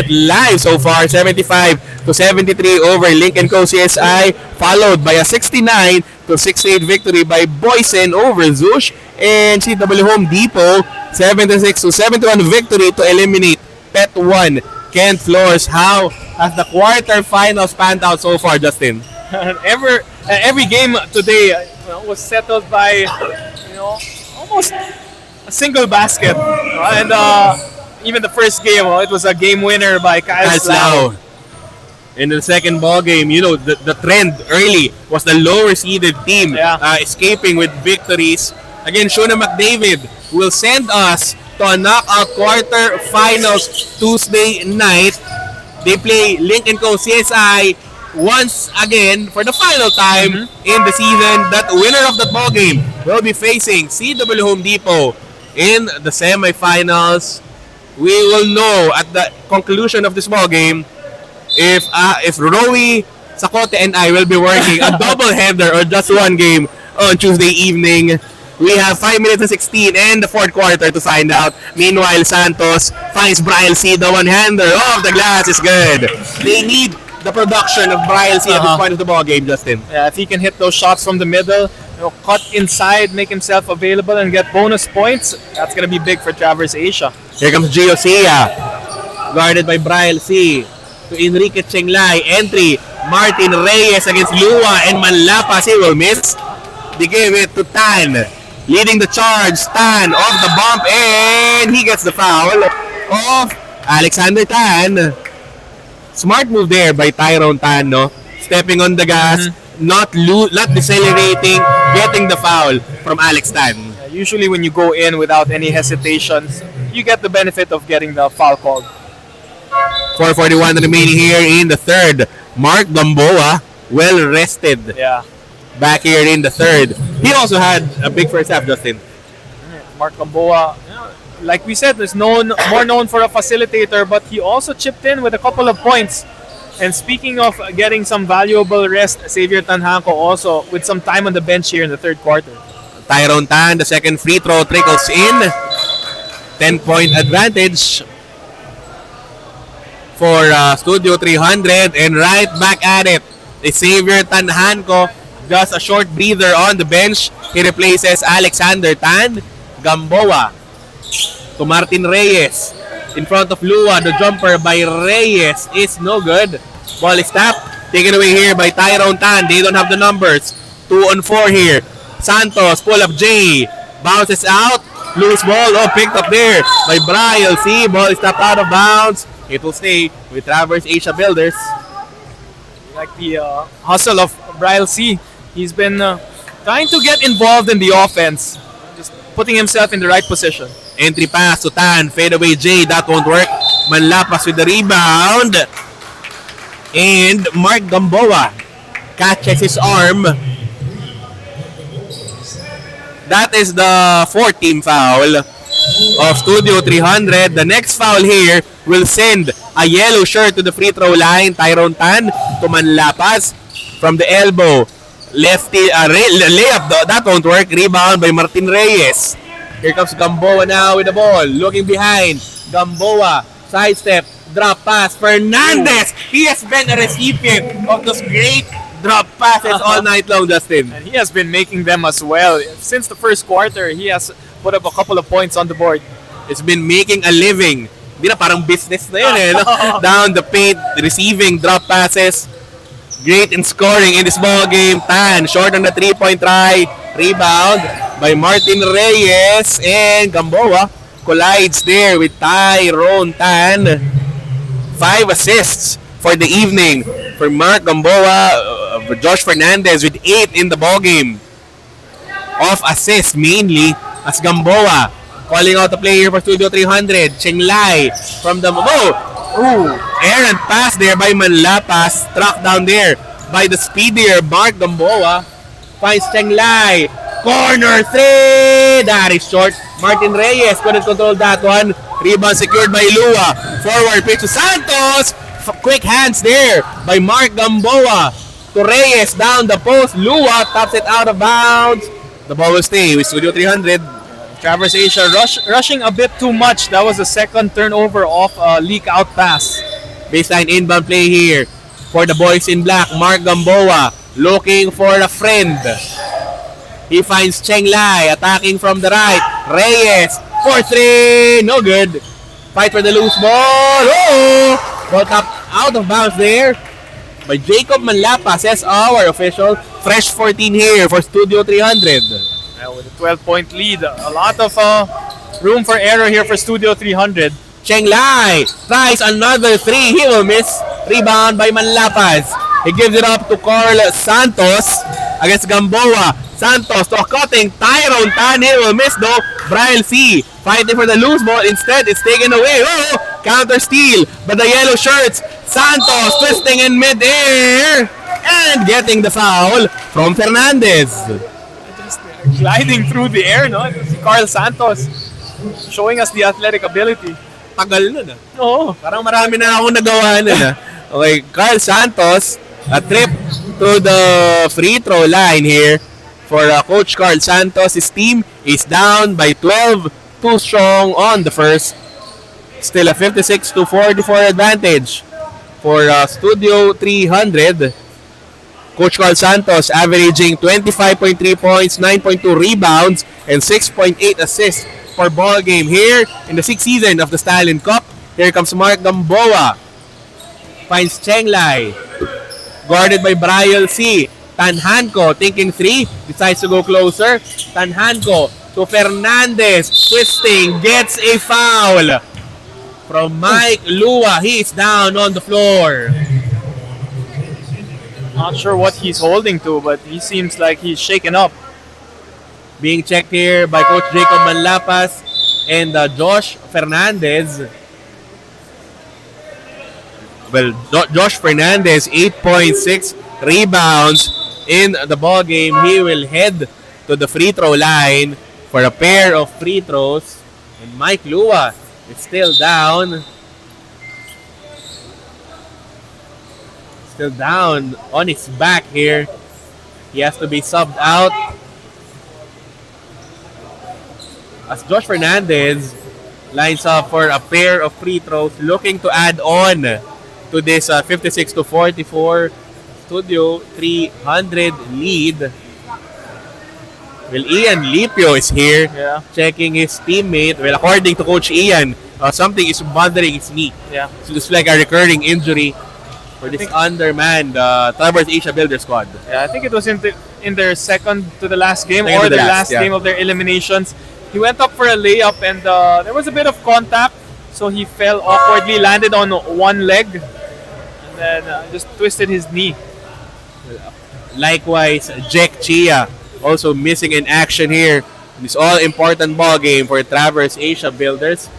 live so far, 75-73 over Lincoln Co. CSI, followed by a 69-68 victory by Boysen over Zush, and CW Home Depot, 76-71 victory to eliminate Pet 1 Kent Floors. How has the quarterfinals panned out so far, Justin? Every game today was settled by almost a single basket, and even the first game, it was a game winner by Kyle Slau. In the second ball game, the trend early was the lower seeded team escaping with victories. Again, Shona McDavid will send us to a knockout quarterfinals Tuesday night. They play Lincoln Co. CSI once again for the final time in the season. That winner of that ball game will be facing CW Home Depot in the semifinals. We will know at the conclusion of this ball game if Rowie, Sakote, and I will be working a double header or just one game on Tuesday evening. We have 5 minutes and 16 and the fourth quarter to find out. Meanwhile, Santos finds Brian C. The one-hander off the glass is good. They need the production of Brian C. at this point of the ball game, Justin. Yeah, if he can hit those shots from the middle, cut inside, make himself available, and get bonus points, that's going to be big for Traverse Asia. Here comes Gio Sia, guarded by Brian C. to Enrique Chenglay. Entry, Martin Reyes against Lua and Manlapas. He will miss. They gave it to Tan. Leading the charge, Tan off the bump, and he gets the foul of Alexander Tan. Smart move there by Tyrone Tan, no? Stepping on the gas, not decelerating, getting the foul from Alex Tan. Usually when you go in without any hesitations, you get the benefit of getting the foul called. 4:41 remaining here in the third. Mark Gamboa, well rested. Yeah. Back here in the third. He also had a big first half, Justin. Mark Gamboa, like we said, is more known for a facilitator, but he also chipped in with a couple of points. And speaking of getting some valuable rest, Xavier Tanhanco also with some time on the bench here in the third quarter. Tyrone Tan, the second free throw trickles in. 10-point advantage for Studio 300, and right back at it is Xavier Tanhanco. Just a short breather on the bench. He replaces Alexander Tan. Gamboa to Martin Reyes. In front of Lua, the jumper by Reyes is no good. Ball is tapped. Taken away here by Tyrone Tan. They don't have the numbers. 2 on 4 here. Santos, pull up J. Bounces out. Loose ball. Picked up there by Brian C. Ball is tapped out of bounds. It will stay with Traverse Asia Builders. Like the hustle of Brian C. He's been trying to get involved in the offense. Just putting himself in the right position. Entry pass to Tan. Fade away J. That won't work. Manlapas with the rebound. And Mark Gamboa catches his arm. That is the fourth team foul of Studio 300. The next foul here will send a yellow shirt to the free throw line. Tyrone Tan to Manlapas from the elbow. Lefty layup, that won't work. Rebound by Martin Reyes. Here comes Gamboa now with the ball. Looking behind. Gamboa, sidestep, drop pass. Fernandez, he has been a recipient of those great drop passes all night long, Justin. And he has been making them as well. Since the first quarter, he has put up a couple of points on the board. It's been making a living. Hindi na, parang business na yun. Down the paint, receiving drop passes. Great in scoring in this ball game. Tan, short on the 3-point try. Rebound by Martin Reyes. And Gamboa collides there with Tyrone Tan. 5 assists for the evening for Mark Gamboa. Josh Fernandez with 8 in the ball game. Of assists mainly as Gamboa calling out the player for Studio 300. Cheng Lai from the... Errant pass there by Manlapas. Struck down there by the speedier Mark Gamboa. Finds Cheng Lai. Corner 3. That is short. Martin Reyes couldn't control that one. Rebound secured by Lua. Forward pitch to Santos. Quick hands there by Mark Gamboa. To Reyes down the post. Lua taps it out of bounds. The ball will stay with Studio 300. Traverse Asia rushing a bit too much. That was the second turnover off a leak out pass. Baseline inbound play here for the boys in black. Mark Gamboa looking for a friend. He finds Cheng Lai attacking from the right. Reyes for 3. No good. Fight for the loose ball. Ball tapped out of bounds there by Jacob Manlapa, says our official. Fresh 14 here for Studio 300. With a 12-point lead. A lot of room for error here for Studio 300. Cheng Lai tries another 3. He will miss. Rebound by Manlapas. He gives it up to Carl Santos against Gamboa. Santos to a cutting Tyrone Tan. He will miss though. Brian C. fighting for the loose ball. Instead, it's taken away. Counter steal by the yellow shirts. Santos twisting in mid-air and getting the foul from Fernandez. Just gliding through the air, no? Carl Santos showing us the athletic ability. Tagal nun ah. Oo. Parang marami na akong nagawa nun ah. Okay, Carl Santos, a trip to the free throw line here for Coach Carl Santos. His team is down by 12, too strong on the first. Still a 56-44 advantage for Studio 300. Coach Carl Santos averaging 25.3 points, 9.2 rebounds, and 6.8 assists per ball game here in the 6th season of the Stallion Cup. Here comes Mark Gamboa. Finds Cheng Lai. Guarded by Brian C. Tanhanko thinking 3. Decides to go closer. Tanhanko to Fernandez. Twisting. Gets a foul from Mike Lua. He is down on the floor. Not sure what he's holding to, but he seems like he's shaken up. Being checked here by Coach Jacob Manlapas and Josh Fernandez. Well, Josh Fernandez, 8.6 rebounds in the ball game. He will head to the free throw line for a pair of free throws. And Mike Lua is still down. Still down on his back here. He has to be subbed out. As Josh Fernandez lines up for a pair of free throws, looking to add on to this 56-44 Studio 300 lead. Well, Ian Lipio is here, checking his teammate. Well, according to Coach Ian, something is bothering his knee. Yeah. So it's like a recurring injury for this undermanned Traverse Asia Builder squad. Yeah, I think it was in their second to the last game Second or to the their last, last game of their eliminations. He went up for a layup and there was a bit of contact, so he fell awkwardly, landed on one leg, and then just twisted his knee. Likewise, Jack Chia also missing in action here in this all-important ball game for Traverse Asia Builders.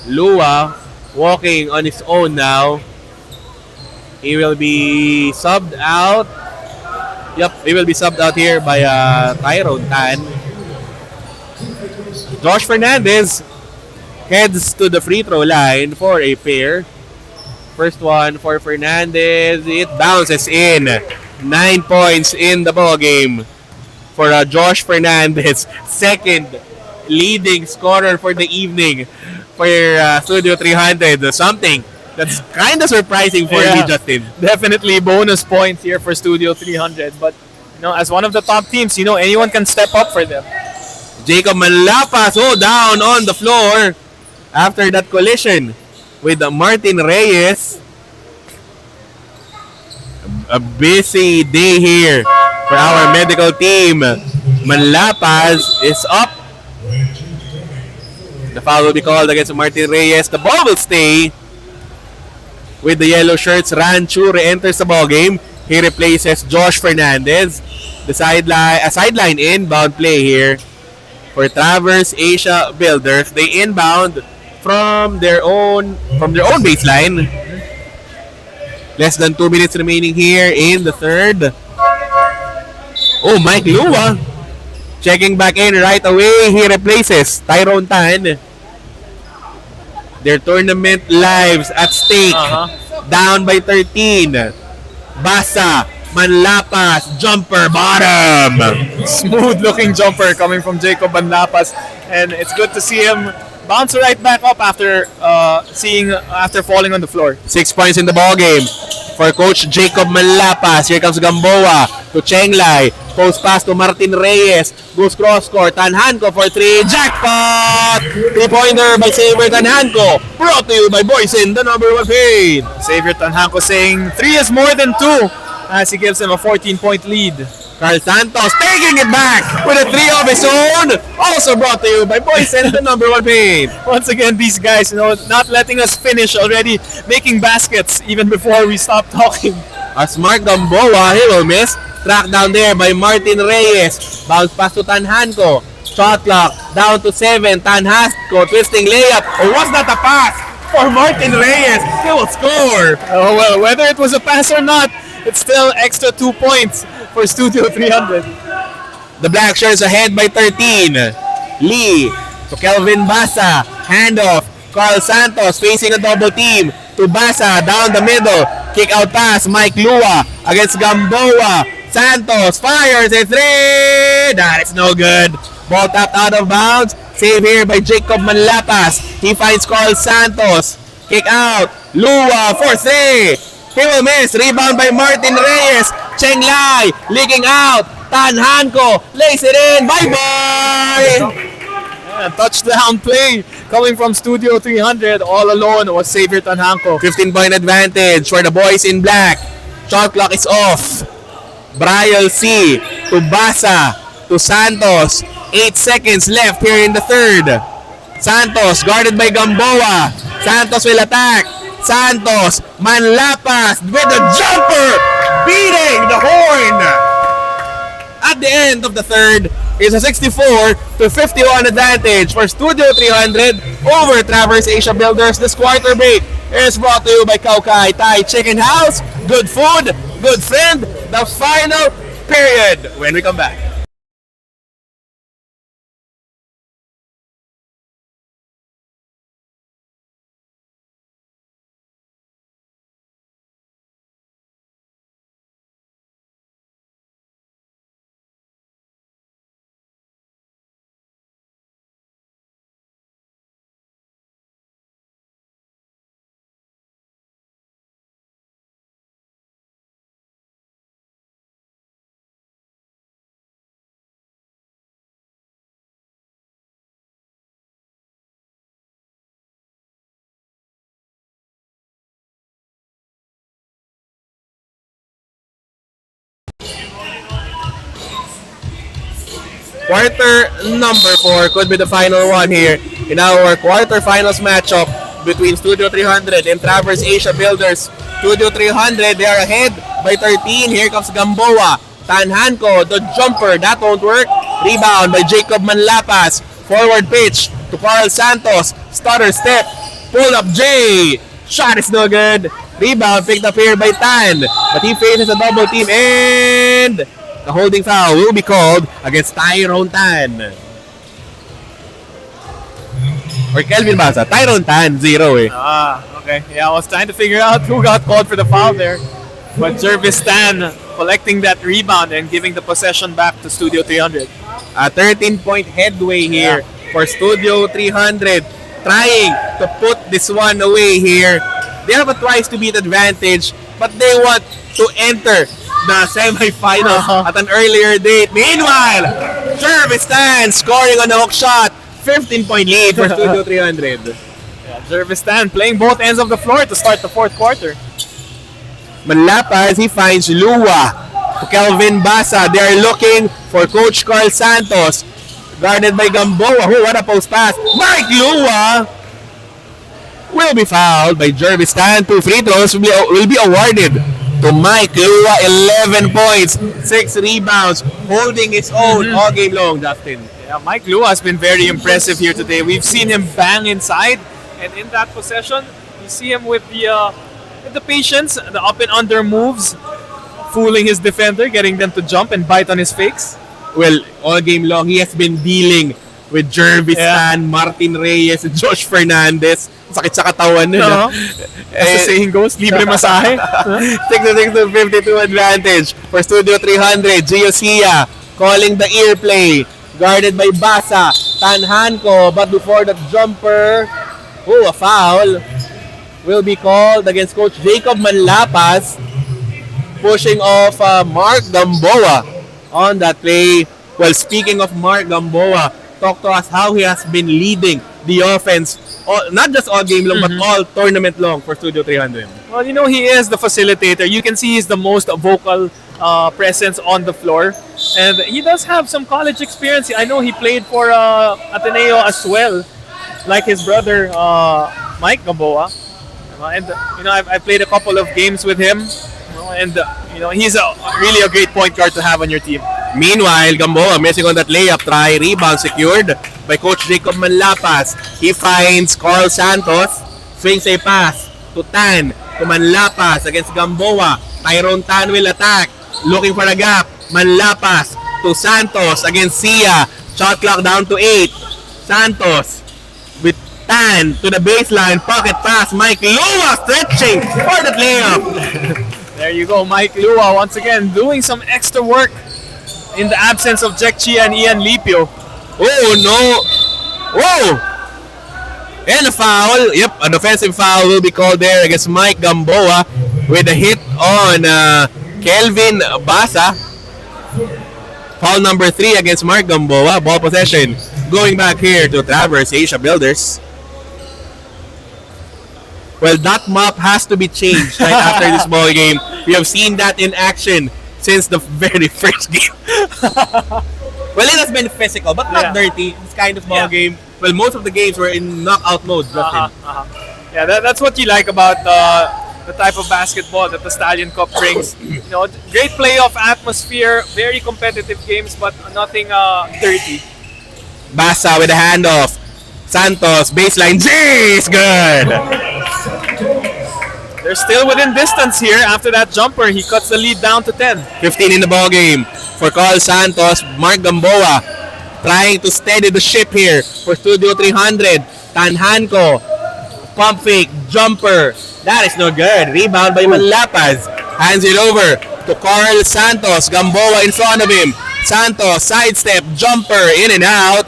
Lua walking on his own now. He will be subbed out. Yep, he will be subbed out here by Tyrone Tan. Josh Fernandez heads to the free throw line for a pair. First one for Fernandez. It bounces in. 9 points in the ball game for Josh Fernandez. Second leading scorer for the evening for Studio 300. Something that's kind of surprising for me, Justin. Definitely bonus points here for Studio 300. But as one of the top teams, anyone can step up for them. Jacob Manlapas, down on the floor after that collision with Martin Reyes. A busy day here for our medical team. Manlapas is up. The foul will be called against Martin Reyes. The ball will stay with the yellow shirts. Ranchu re-enters the ball game. He replaces Josh Fernandez. The sideline inbound play here for Traverse Asia Builders. They inbound from their own baseline. Less than 2 minutes remaining here in the third. Oh, Mike Lua checking back in right away. He replaces Tyrone Tan. Their tournament lives at stake. Down by 13. Basa, Manlapas, jumper, bottom. Smooth looking jumper coming from Jacob Manlapas, and it's good to see him bounce right back up after falling on the floor. 6 points in the ball game for Coach Jacob Manlapas. Here comes Gamboa to Chenglai. Post pass to Martin Reyes. Goes cross court. Tanhanko for 3. Jackpot! 3-pointer by Xavier Tanhanko. Brought to you by Boysen, the number 1 paid. Xavier Tanhanko saying 3 is more than 2 as he gives him a 14-point lead. Carl Santos taking it back with a 3 of his own. Also brought to you by Boysen, the number 1 paid. Once again, these guys, not letting us finish already, making baskets even before we stop talking. As Mark Gamboa, he will miss. Track down there by Martin Reyes. Bounce pass to Tanhanko. Shot clock down to 7. Tanhanko twisting layup. Or was that a pass for Martin Reyes? He will score. Oh well, whether it was a pass or not, it's still extra 2 points for Studio 300. The Black Shirts ahead by 13. Lee to Kelvin Basa. Handoff. Carl Santos facing a double team to Basa down the middle. Kick out pass. Mike Lua against Gamboa. Santos fires a 3. That is no good. Ball tapped out of bounds. Save here by Jacob Manlapas. He finds Carl Santos. Kick out. Lua for 3. He will miss. Rebound by Martin Reyes. Cheng Lai leaking out. Tanhanko lays it in. Bye-bye. Touchdown play coming from Studio 300. All alone was Xavier Tanhanko. 15-point advantage for the boys in black. Shot clock is off. Brian C. to Basa to Santos. 8 seconds left here in the third. Santos guarded by Gamboa. Santos will attack. Santos, Manlapas with a jumper, beating the horn. At the end of the third, it's a 64-51 advantage for Studio 300 over Traverse Asia Builders. This quarter break is brought to you by Kaukai Thai Chicken House. Good food, good friend. The final period when we come back. Quarter number 4 could be the final one here in our quarterfinals matchup between Studio 300 and Traverse Asia Builders. Studio 300, they are ahead by 13. Here comes Gamboa. Tanhanko, the jumper, that won't work. Rebound by Jacob Manlapas. Forward pitch to Carl Santos. Stutter step. Pull up J. Shot is no good. Rebound picked up here by Tan. But he faces a double team and the holding foul will be called against Tyrone Tan. Or Kelvin Basa. Tyrone Tan, 0 eh. Okay. Yeah, I was trying to figure out who got called for the foul there. But Jervis Tan collecting that rebound and giving the possession back to Studio 300. A 13-point headway here for Studio 300. Trying to put this one away here. They have a twice to beat advantage, but they want to enter the semifinals at an earlier date. Meanwhile, Jervis Tan scoring on a hook shot. 15-point lead for Studio 300. Yeah, Jervis Tan playing both ends of the floor to start the fourth quarter. Manlapas, he finds Lua to Kelvin Basa. They are looking for Coach Carl Santos. Guarded by Gamboa. Oh, what a post pass. Mike Lua will be fouled by Jervis Tan. 2 free throws will be awarded to Mike Lua. 11 points, 6 rebounds, holding his own all game long, Justin. Yeah, Mike Lua has been very impressive here today. We've seen him bang inside, and in that possession, you see him with the patience, the up and under moves, fooling his defender, getting them to jump and bite on his fakes. Well, all game long, he has been dealing with Jervis Tan, Martin Reyes, and Josh Fernandez. Sakit sa katawan nun. As the saying goes, libre masahe. 6 to 52 advantage for Studio 300. Gio Sia calling the ear play. Guarded by Basa. Tanhanko. But before that jumper, a foul will be called against Coach Jacob Manlapas. Pushing off Mark Gamboa on that play. Well, speaking of Mark Gamboa, talk to us how he has been leading the offense, not just all game long, but all tournament long for Studio 300. Well, he is the facilitator. You can see he's the most vocal presence on the floor. And he does have some college experience. I know he played for Ateneo as well, like his brother, Mike Gamboa. And, I've played a couple of games with him. And, he's really a great point guard to have on your team. Meanwhile, Gamboa missing on that layup try. Rebound secured by Coach Jacob Manlapas. He finds Carl Santos. Swings a pass to Tan. To Manlapas against Gamboa. Tyrone Tan will attack. Looking for a gap. Manlapas to Santos against Sia. Shot clock down to 8. Santos with Tan to the baseline. Pocket pass. Mike Lua stretching for the layup. There you go, Mike Lua once again doing some extra work in the absence of Jack Chia and Ian Lipio. Oh no! Whoa! And a foul. Yep, an offensive foul will be called there against Mike Gamboa with a hit on Kelvin Basa. Foul number 3 against Mark Gamboa. Ball possession going back here to Traverse Asia Builders. Well, that map has to be changed right after this ball game. We have seen that in action since the very first game. Well, it has been physical, but not dirty. This kind of ball game. Well, most of the games were in knockout mode. Yeah, that's what you like about the type of basketball that the Stallion Cup brings. Great playoff atmosphere, very competitive games, but nothing dirty. Basa with a handoff. Santos, baseline, Jays, good! They're still within distance here. After that jumper, he cuts the lead down to 10. 15 in the ball game for Carl Santos. Mark Gamboa trying to steady the ship here for Studio 300. Tanhanko, pump fake, jumper. That is no good. Rebound by Manlapas. Hands it over to Carl Santos. Gamboa in front of him. Santos, sidestep, jumper, in and out.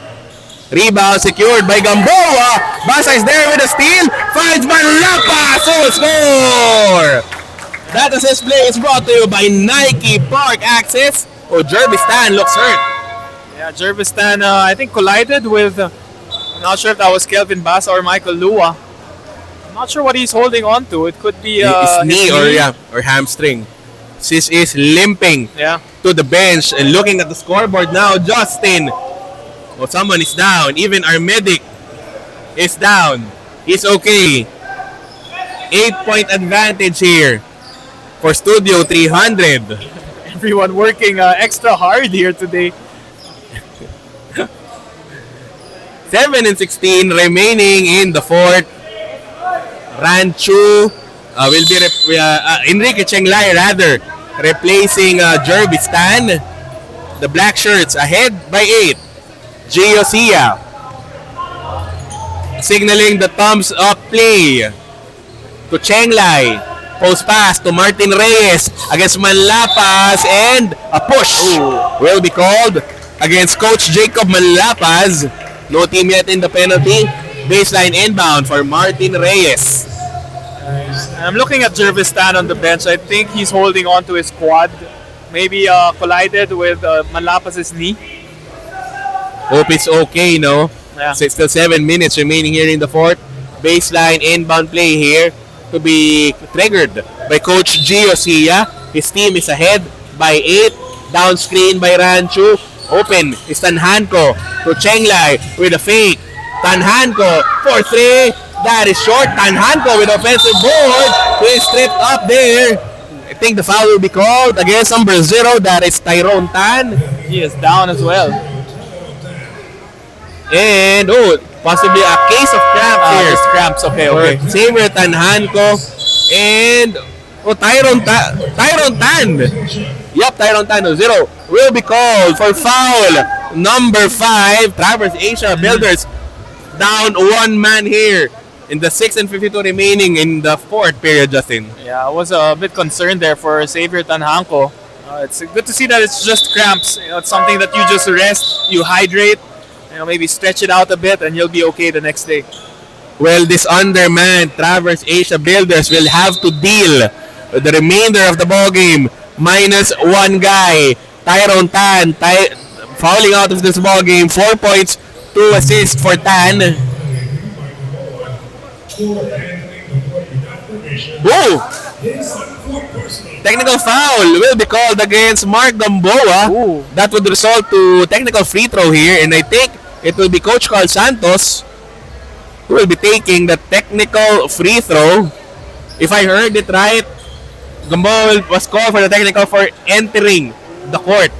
Rebound secured by Gamboa. Basa is there with a steal. Finds Manlapas. Score! That assist play is brought to you by Nike Park Access. Jervis Tan looks hurt. Yeah, Jervis Tan, I think, collided with, I'm not sure if that was Kelvin Basa or Michael Lua. I'm not sure what he's holding on to. It could be his knee or hamstring. Sis is limping to the bench and looking at the scoreboard now. Justin. Oh, someone is down. Even our medic is down. He's okay. 8-point advantage here for Studio 300. Everyone working extra hard here today. 7-16 remaining in the fourth. Ranchu will be Enrique Chenglay rather replacing Jervis Tan. The black shirts ahead by 8. Gio Sia signaling the thumbs up play to Chenglay. Post pass to Martin Reyes against Manlapas, and a push will be called against Coach Jacob Manlapas. No team yet in the penalty. Baseline inbound for Martin Reyes. I'm looking at Jervis Tan on the bench. I think he's holding on to his quad. Maybe collided with Manlapas' knee. Hope it's okay, no? Yeah. So it's still 7 minutes remaining here in the fourth. Baseline inbound play here to be triggered by Coach Gio Sia. His team is ahead by 8. Down screen by Ranchu. Open is Tanhanko to Chenglay with a fake. Tanhanko for 3. That is short. Tanhanko with offensive board. He is stripped up there. I think the foul will be called against number 0. That is Tyrone Tan. He is down as well. And, possibly a case of cramp here. Just cramps. Okay, For okay. Xavier Tanhanco. And, Tyron Tan. Yep, Tyron Tan. 0 will be called for foul. Number 5, Traverse Asia Builders down one man here in the 6 and 52 remaining in the fourth period, Justin. Yeah, I was a bit concerned there for Xavier Tanhanco. It's good to see that it's just cramps. It's something that you just rest, you hydrate, maybe stretch it out a bit, and you'll be okay the next day. Well, this undermanned Traverse Asia Builders will have to deal with the remainder of the ball game minus one guy, Tyron Tan, fouling out of this ball game. 4 points, 2 assists for Tan. Technical foul will be called against Mark Gamboa. That would result to technical free throw here, and I think it will be Coach Carl Santos who will be taking the technical free throw. If I heard it right, Gamboa was called for the technical for entering the court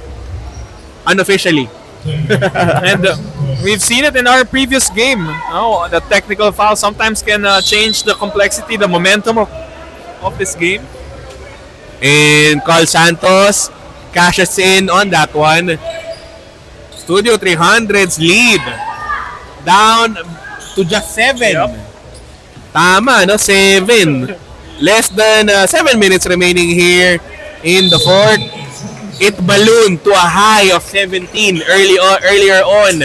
unofficially. And we've seen it in our previous game. The technical foul sometimes can change the complexity, the momentum of this game. And Carl Santos cashes in on that one. Studio 300's lead down to just 7. Yep. Tama, no? 7. Less than 7 minutes remaining here in the fourth. It ballooned to a high of 17 earlier on.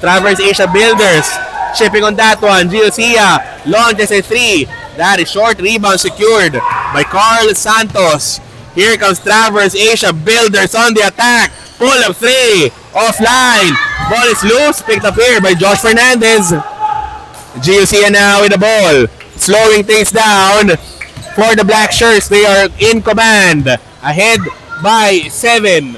Traverse Asia Builders shipping on that one. Giosia launches a 3. That is short rebound secured by Carl Santos. Here comes Traverse Asia Builders on the attack. Pull up 3. Offline. Ball is loose. Picked up here by Josh Fernandez. Giosia now with the ball. Slowing things down for the Black Shirts. They are in command. Ahead by 7.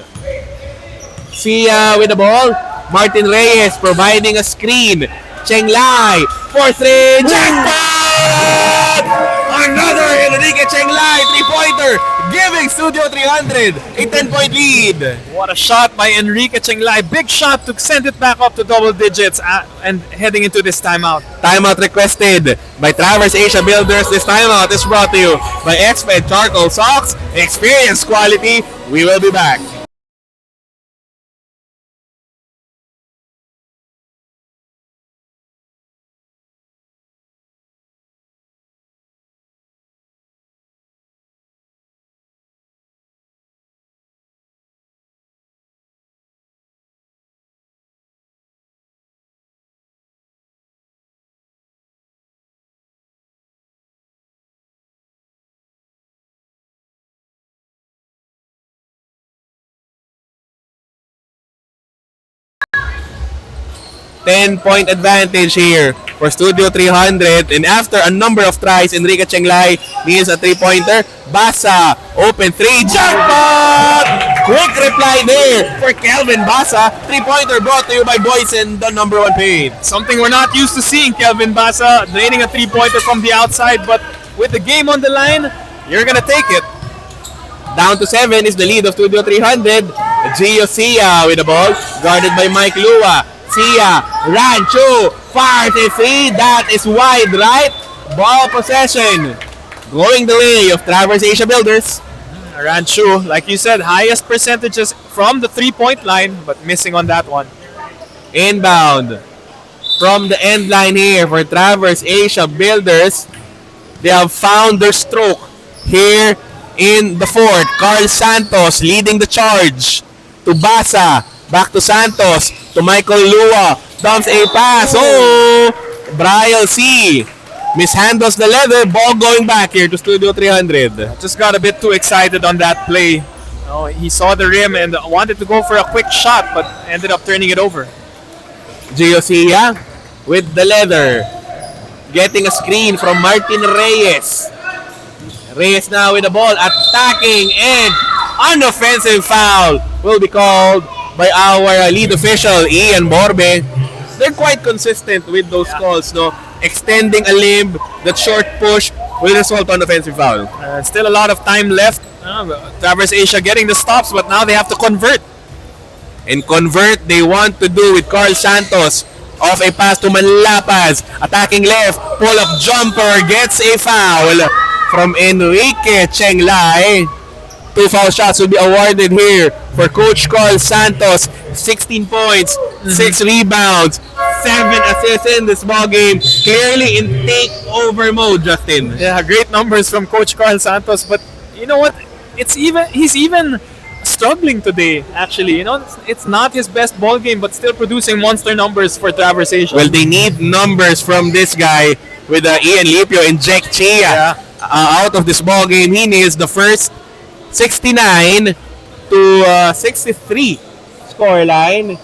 Sia with the ball. Martin Reyes providing a screen. Cheng Lai for 3. Jackpot! Another Enrique Cheng Lai 3-pointer, giving Studio 300 a 10-point lead. What a shot by Enrique Cheng Lai. Big shot to send it back up to double digits and heading into this timeout. Timeout requested by Traverse Asia Builders. This timeout is brought to you by Exped Charcoal Socks. Experience quality. We will be back. Ten-point advantage here for Studio 300. And after a number of tries, Enrique Cheng Lai needs a 3-pointer. Basa, open 3, jackpot! Quick reply there for Kelvin Basa. 3-pointer brought to you by Boys and the number 1 paid. Something we're not used to seeing, Kelvin Basa draining a 3-pointer from the outside, but with the game on the line, you're gonna take it. Down to 7 is the lead of Studio 300. Gio Sia with the ball, guarded by Mike Lua. Sia, Rancho, fires a 3. That is wide right. Ball possession going the way of Traverse Asia Builders. Rancho, like you said, highest percentages from the 3-point line, but missing on that one. Inbound from the end line here for Traverse Asia Builders. They have found their stroke here in the fourth. Carl Santos leading the charge to Basa. Back to Santos, to Michael Lua, dumps a pass. Brian C. mishandles the leather, ball going back here to Studio 300. Just got a bit too excited on that play. He saw the rim and wanted to go for a quick shot, but ended up turning it over. Giosia with the leather, getting a screen from Martin Reyes. Reyes now with the ball, attacking, and unoffensive foul will be called by our lead official, Ian Borbe. They're quite consistent with those calls, no? Extending a limb, that short push will result on offensive foul. Still a lot of time left. Traverse Asia getting the stops, but now they have to convert. and convert they want to do with Carl Santos. Off a pass to Manlapas. Attacking left. Pull-up jumper. Gets a foul from Enrique Chenglai. 2 foul shots will be awarded here for Coach Carl Santos. 16 points, 6 rebounds, 7 assists in this ball game. Clearly in takeover mode, Justin. Yeah, great numbers from Coach Carl Santos. But you know what? He's even struggling today. Actually, it's not his best ball game, but still producing monster numbers for Traverse Asia. Well, they need numbers from this guy with Ian Lipio and Jack Chia out of this ball game. He needs the first 69 to 63 scoreline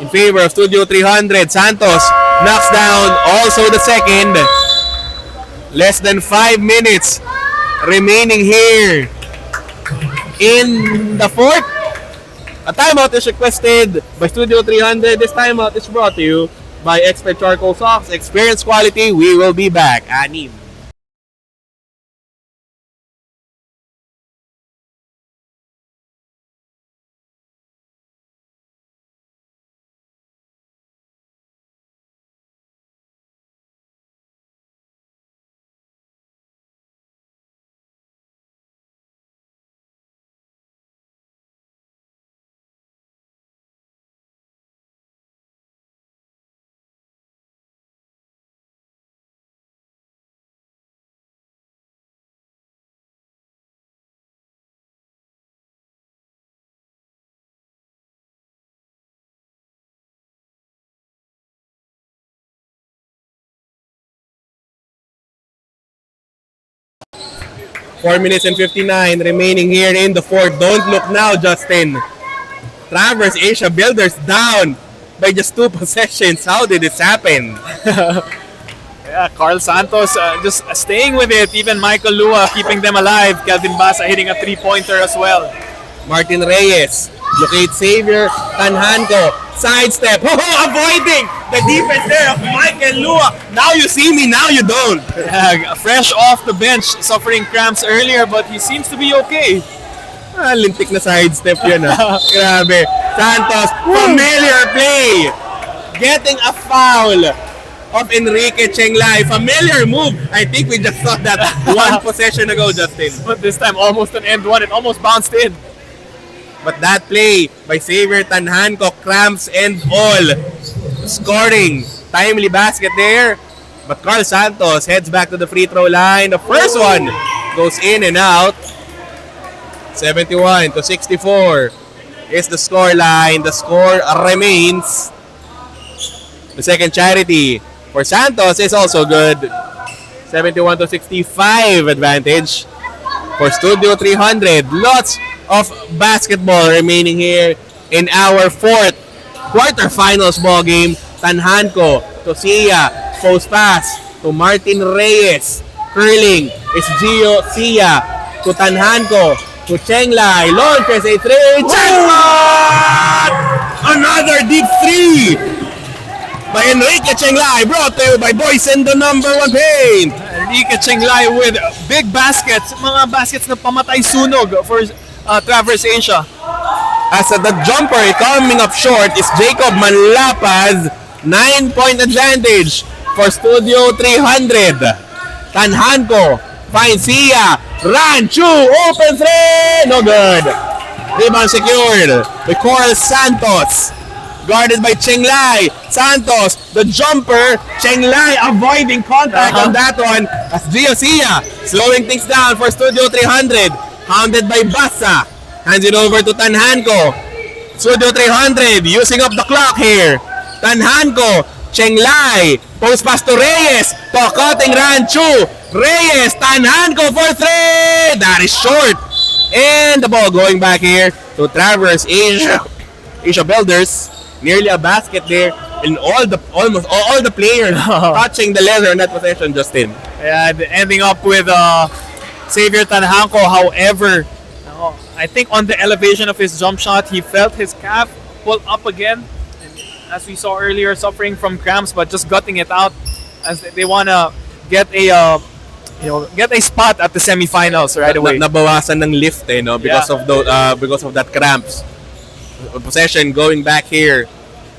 in favor of Studio 300. Santos knocks down also the second. Less than 5 minutes remaining here in the fourth. A timeout is requested by Studio 300. This timeout is brought to you by Expert Charcoal Socks. Experience quality. We will be back. Anim. Four minutes and 59 remaining here in the fourth. Don't look now, Justin. Traverse Asia Builders down by just 2 possessions. How did this happen? Yeah, Carl Santos just staying with it. Even Michael Lua keeping them alive. Kelvin Basa hitting a 3-pointer as well. Martin Reyes, locate Xavier Tanhanco, sidestep, avoiding the defense there of Michael Lua. Now you see me, now you don't. Fresh off the bench, suffering cramps earlier, but he seems to be okay. Lintik na sidestep yun. Grabe. Santos, familiar play. Getting a foul of Enrique Chenglai. Familiar move. I think we just saw that one possession ago, Justin. But this time, almost an end one. It almost bounced in. But that play by Xavier Tanhanco, cramps and all. Scoring. Timely basket there. But Carl Santos heads back to the free throw line. The first one goes in and out. 71 to 64 is the score line. The score remains. The second charity for Santos is also good. 71 to 65 advantage for Studio 300. Lots of basketball remaining here in our fourth quarterfinals ball game. Tanhanco to Sia, post pass to Martin Reyes. Curling is Gio Sia to Tanhanco to Chenglai. Launches a three. Jackpot! Another deep three by Enrique Chenglai, brought to you by Boys in the number 1 paint. Enrique Chenglai with big baskets. Mga baskets na pamatay sunog for Traverse Asia. As the jumper coming up short is Jacob Manlapaz. 9-point advantage for Studio 300. Tanhanco finds Sia. Run, Chu, open three. No good. Rebound secured by Coral Santos. Guarded by Chenglai. Santos, the jumper. Chenglai avoiding contact on that one. As Gio Sia slowing things down for Studio 300. Hounded by Basa. Hands it over to Tanhanco. Studio 300 using up the clock here. Tanhanco, Chenglai, post pass to Reyes. Cutting run, Chu. Reyes, Tanhanco for three. That is short. And the ball going back here to Traverse Asia Builders. Nearly a basket there. And almost all the players touching the leather in that possession, Justin. Yeah, ending up with Xavier Tanhanco. However, I think on the elevation of his jump shot, he felt his calf pull up again. And as we saw earlier, suffering from cramps, but just gutting it out as they want to get a spot at the semifinals right away. Nabawasan ng lift because of that cramps. Possession going back here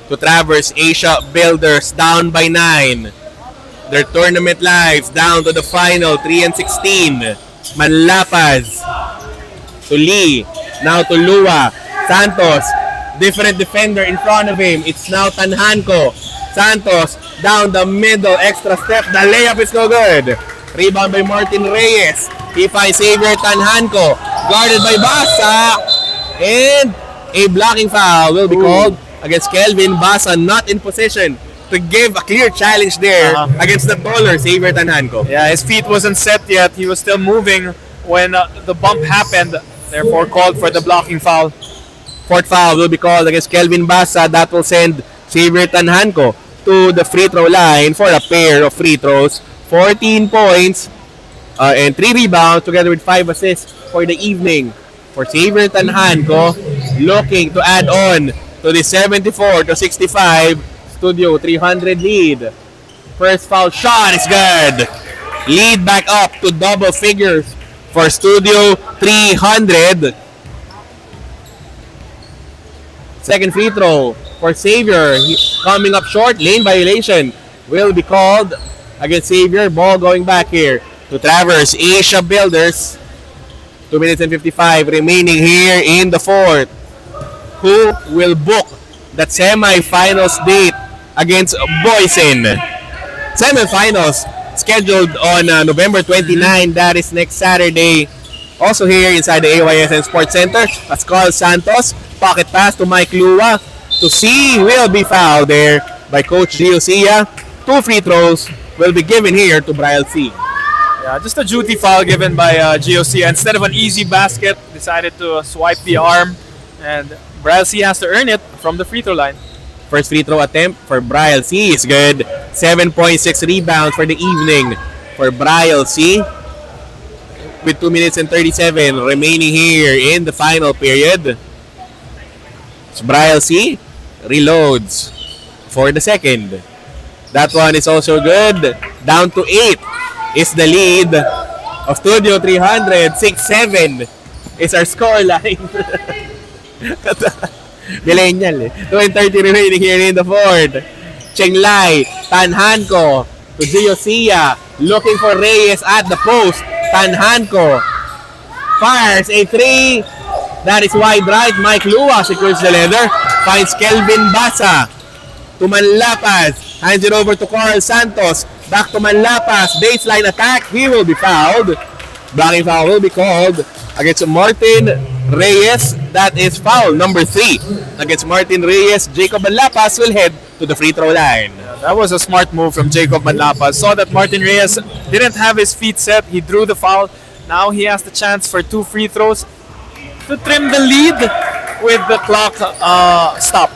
to Traverse Asia Builders, down by 9. Their tournament lives down to the final, 3-16. Manlapas to Lee, now to Lua. Santos, different defender in front of him. It's now Tanhanko. Santos down the middle, extra step. The layup is no good. Rebound by Martin Reyes. He finds Xavier Tanhanko, guarded by Basa, and a blocking foul will be called against Kelvin Basa, not in position to give a clear challenge there against the taller Xavier Tanhanko. Yeah, his feet wasn't set yet. He was still moving when the bump happened. Therefore, called for the blocking foul. Fourth foul will be called against Kelvin Basa. That will send Xavier Tanhanko to the free throw line for a pair of free throws. 14 points and 3 rebounds together with 5 assists for the evening. For Xavier Tanhanko, looking to add on to the 74-65 Studio 300 lead. First foul shot is good. Lead back up to double figures for Studio 300. Second free throw for Xavier. Coming up short, lane violation will be called against Xavier. Ball going back here to Traverse Asia Builders. 2 minutes and 55 remaining here in the fourth. Who will book that semi-finals date against Boysen? Semi-finals scheduled on November 29. That is next Saturday. Also here inside the AYSN Sports Center, that's Carl Santos. Pocket pass to Mike Lua. To C will be fouled there by Coach Giosia. 2 free throws will be given here to Brian C. Yeah, just a duty foul given by Giosia. Instead of an easy basket, decided to swipe the arm. And Brian C has to earn it from the free throw line. First free throw attempt for Brian C is good. 7.6 rebounds for the evening for Brian C. With 2 minutes and 37 remaining here in the final period. So Brian C reloads for the second. That one is also good. Down to 8 is the lead of Studio 300. 6-7 is our score line. Millennial eh. 2:30 remaining here in the fourth. Cheng Lai, Tanhanko to Giosia. Looking for Reyes at the post. Tanhanko fires a 3. That is wide right. Mike Lua secures the leather. Finds Kelvin Basa to Manlapas. Hands it over to Carl Santos. Back to Manlapas. Baseline attack. He will be fouled. Blocking foul will be called against Martin Reyes. That is foul number 3 against Martin Reyes. Jacob Manlapas will head to the free throw line. That was a smart move from Jacob Manlapas. Saw that Martin Reyes didn't have his feet set. He drew the foul. Now he has the chance for 2 free throws to trim the lead with the clock stop.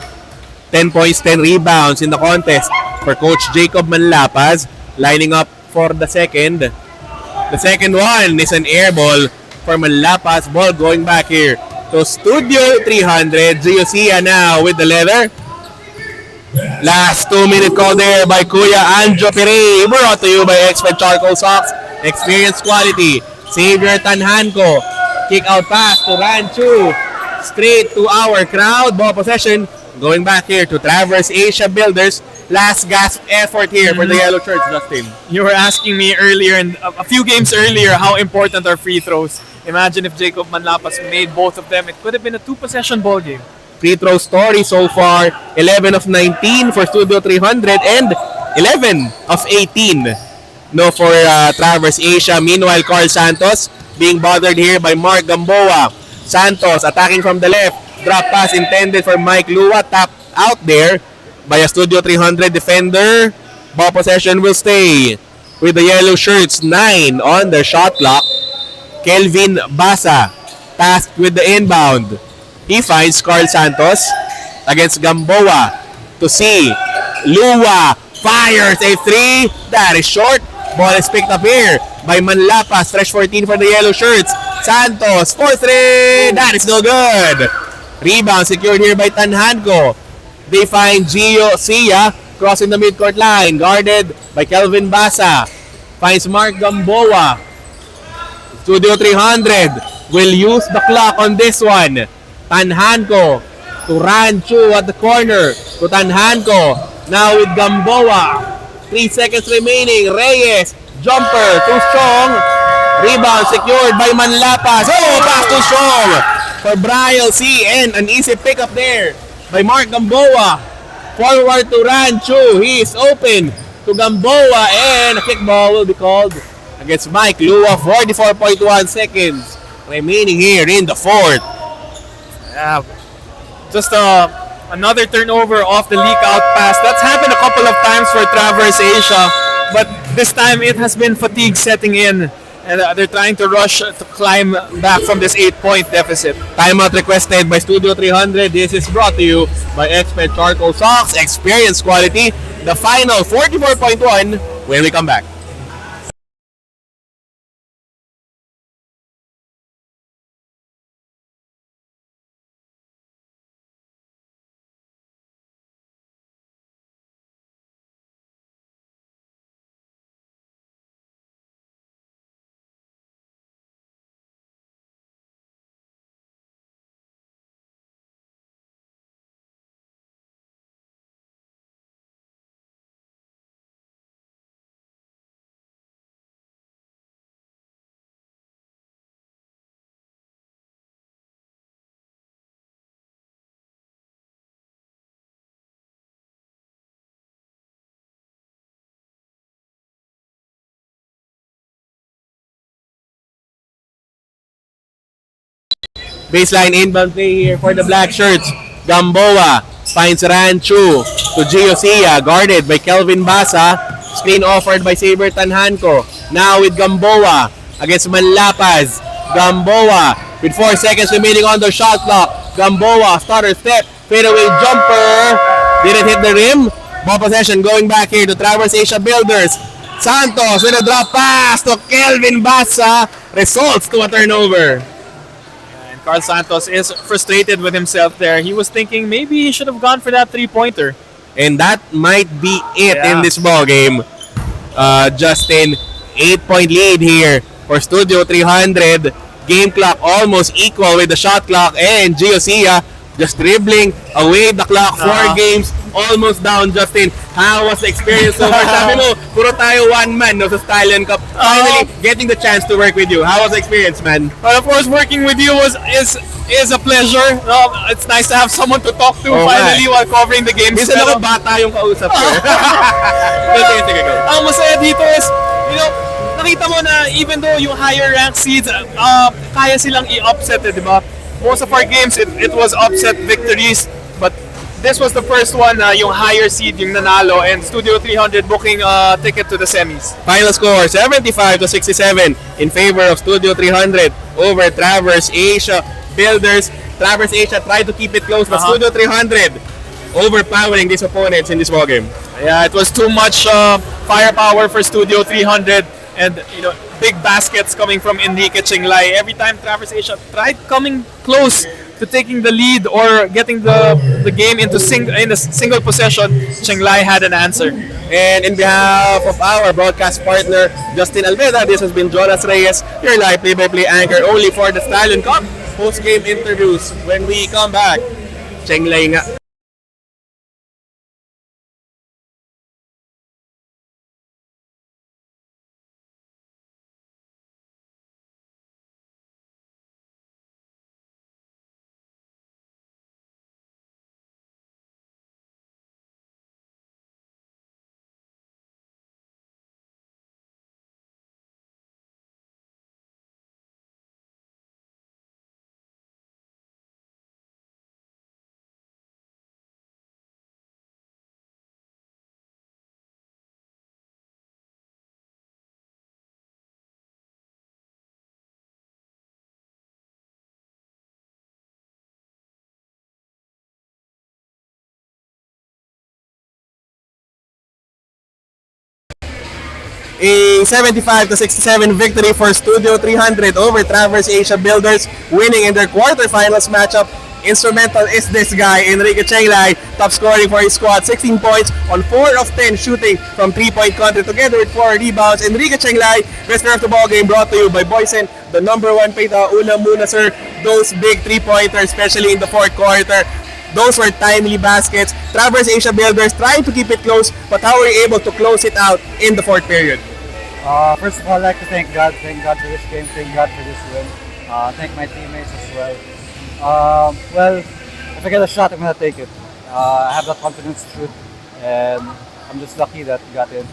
10 points, 10 rebounds in the contest for Coach Jacob Manlapas. Lining up for the second. The second one is an air ball for Manlapas. Ball going back here to Studio 300. Giosia now with the leather. Last 2-minute call there by Kuya Anjo Pire. Brought to you by Expert Charcoal Socks. Experience quality. Xavier Tanhanko. Kick out pass to Ranchu. Straight to our crowd. Ball possession going back here to Traverse Asia Builders. Last gasp effort here for the Yellow Shirts, Justin. You were asking me earlier, and a few games earlier, how important are free throws. Imagine if Jacob Manlapas made both of them. It could have been a 2-possession ball game. Free throw story so far, 11 of 19 for Studio 300 and 11 of 18 for Traverse Asia. Meanwhile, Carl Santos being bothered here by Mark Gamboa. Santos attacking from the left. Drop pass intended for Mike Lua. Tapped out there by a Studio 300 defender. Ball possession will stay with the Yellow Shirts. 9 on the shot clock. Kelvin Basa tasked with the inbound. He finds Carl Santos against Gamboa to see. Lua fires a 3. That is short. Ball is picked up here by Manlapas. Fresh 14 for the Yellow Shirts. Santos for 3. That is no good. Rebound secured here by Tanhanko. They find Gio Sia crossing the midcourt line. Guarded by Kelvin Basa. Finds Mark Gamboa. Studio 300 will use the clock on this one. Tanhanko to Ranchu at the corner to Tanhanko. Now with Gamboa. 3 seconds remaining. Reyes. Jumper. Too strong. Rebound secured by Manlapas. Oh, pass too strong for Brian C. And an easy pickup there by Mark Gamboa. Forward to Ranchu. He is open to Gamboa. And a kickball will be called against Mike Lua. 44.1 seconds remaining here in the fourth. Yeah, just another turnover off the leak out pass. That's happened a couple of times for Traverse Asia, but this time it has been fatigue setting in, and they're trying to rush to climb back from this 8-point deficit. Timeout requested by Studio 300. This is brought to you by Expert Charcoal Socks. Experience quality. The final 44.1 when we come back. Baseline inbound play here for the black shirts. Gamboa finds Ranchu to Giosia, guarded by Kelvin Basa. Screen offered by Saber Tanhanko. Now with Gamboa against Manlapas. Gamboa with 4 seconds remaining on the shot clock. Gamboa, stutter step, fadeaway jumper. Didn't hit the rim. Ball possession going back here to Traverse Asia Builders. Santos with a drop pass to Kelvin Basa. Results to a turnover. Carl Santos is frustrated with himself there. He was thinking maybe he should have gone for that three-pointer. And that might be it in this ball game. Justin, 8-point lead here for Studio 300. Game clock almost equal with the shot clock. And Giosia just dribbling away the clock. 4 games almost down. Justin, how was the experience so far? Sabi mo, puro tayo one man no, sa Stallion Cup. Finally, getting the chance to work with you. How was the experience, man? Well, of course, working with you is a pleasure. It's nice to have someone to talk to finally while covering the games. Minsan ako bata yung kausap ko. Sige, go. Ang masaya dito is, nakita mo na even though yung higher ranked seeds, kaya silang i-upset, di ba? Most of our games, it was upset victories, but this was the first one, yung higher seed, yung nanalo, and Studio 300 booking a ticket to the semis. Final score, 75-67 in favor of Studio 300 over Traverse Asia Builders. Traverse Asia tried to keep it close, but Studio 300 overpowering these opponents in this ballgame. Yeah, it was too much firepower for Studio 300, and big baskets coming from Enrique Chinglay. Every time Traverse Asia tried coming close to taking the lead or getting the game into a single possession, Chinglay had an answer. And in behalf of our broadcast partner, Justin Alveda, this has been Jonas Reyes, your live play-by-play anchor only for the Stallion Cup post-game interviews. When we come back, Chinglay nga. A 75-67 victory for Studio 300 over Traverse Asia Builders, winning in their quarterfinals matchup. Instrumental is this guy, Enrique Chinglay, top scoring for his squad, 16 points on 4 of 10 shooting from 3-point country, together with 4 rebounds. Enrique Chinglay, best player of the ball game, brought to you by Boysen, the number 1 pita. Una muna, sir, those big 3-pointers, especially in the fourth quarter. Those were timely baskets. Traverse Asia Builders trying to keep it close, but how were you able to close it out in the fourth period? First of all, I'd like to thank God for this game, thank God for this win. Thank my teammates as well. Well, if I get a shot, I'm gonna take it. I have that confidence to shoot, and I'm just lucky that we got in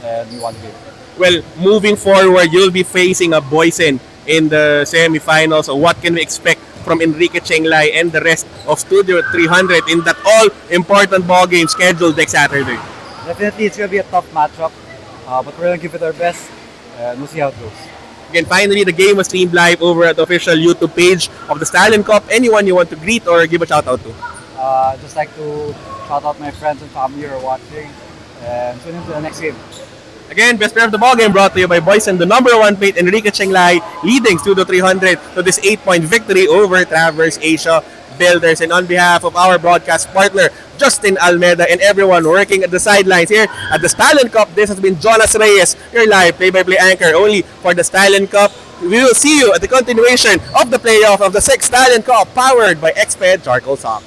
and we won the game. Well, moving forward, you'll be facing a Boysen in the semifinals. So what can we expect from Enrique Chenglai and the rest of Studio 300 in that all-important ball game scheduled next Saturday? Definitely, it's gonna be a tough matchup, but we're gonna give it our best, and we'll see how it goes. Again, finally, the game was streamed live over at the official YouTube page of the Stallion Cup. Anyone you want to greet or give a shout out to? Just like to shout out my friends and family who are watching, and tune into the next game. Again, best player of the ball game brought to you by Boysen, the number one paid Enrique Chenglai, leading Studio 300 to this 8-point victory over Traverse Asia Builders. And on behalf of our broadcast partner, Justin Almeida, and everyone working at the sidelines here at the Stallion Cup, this has been Jonas Reyes, your live play-by-play anchor only for the Stallion Cup. We will see you at the continuation of the playoff of the 6th Stallion Cup, powered by Exped Charcoal Soft.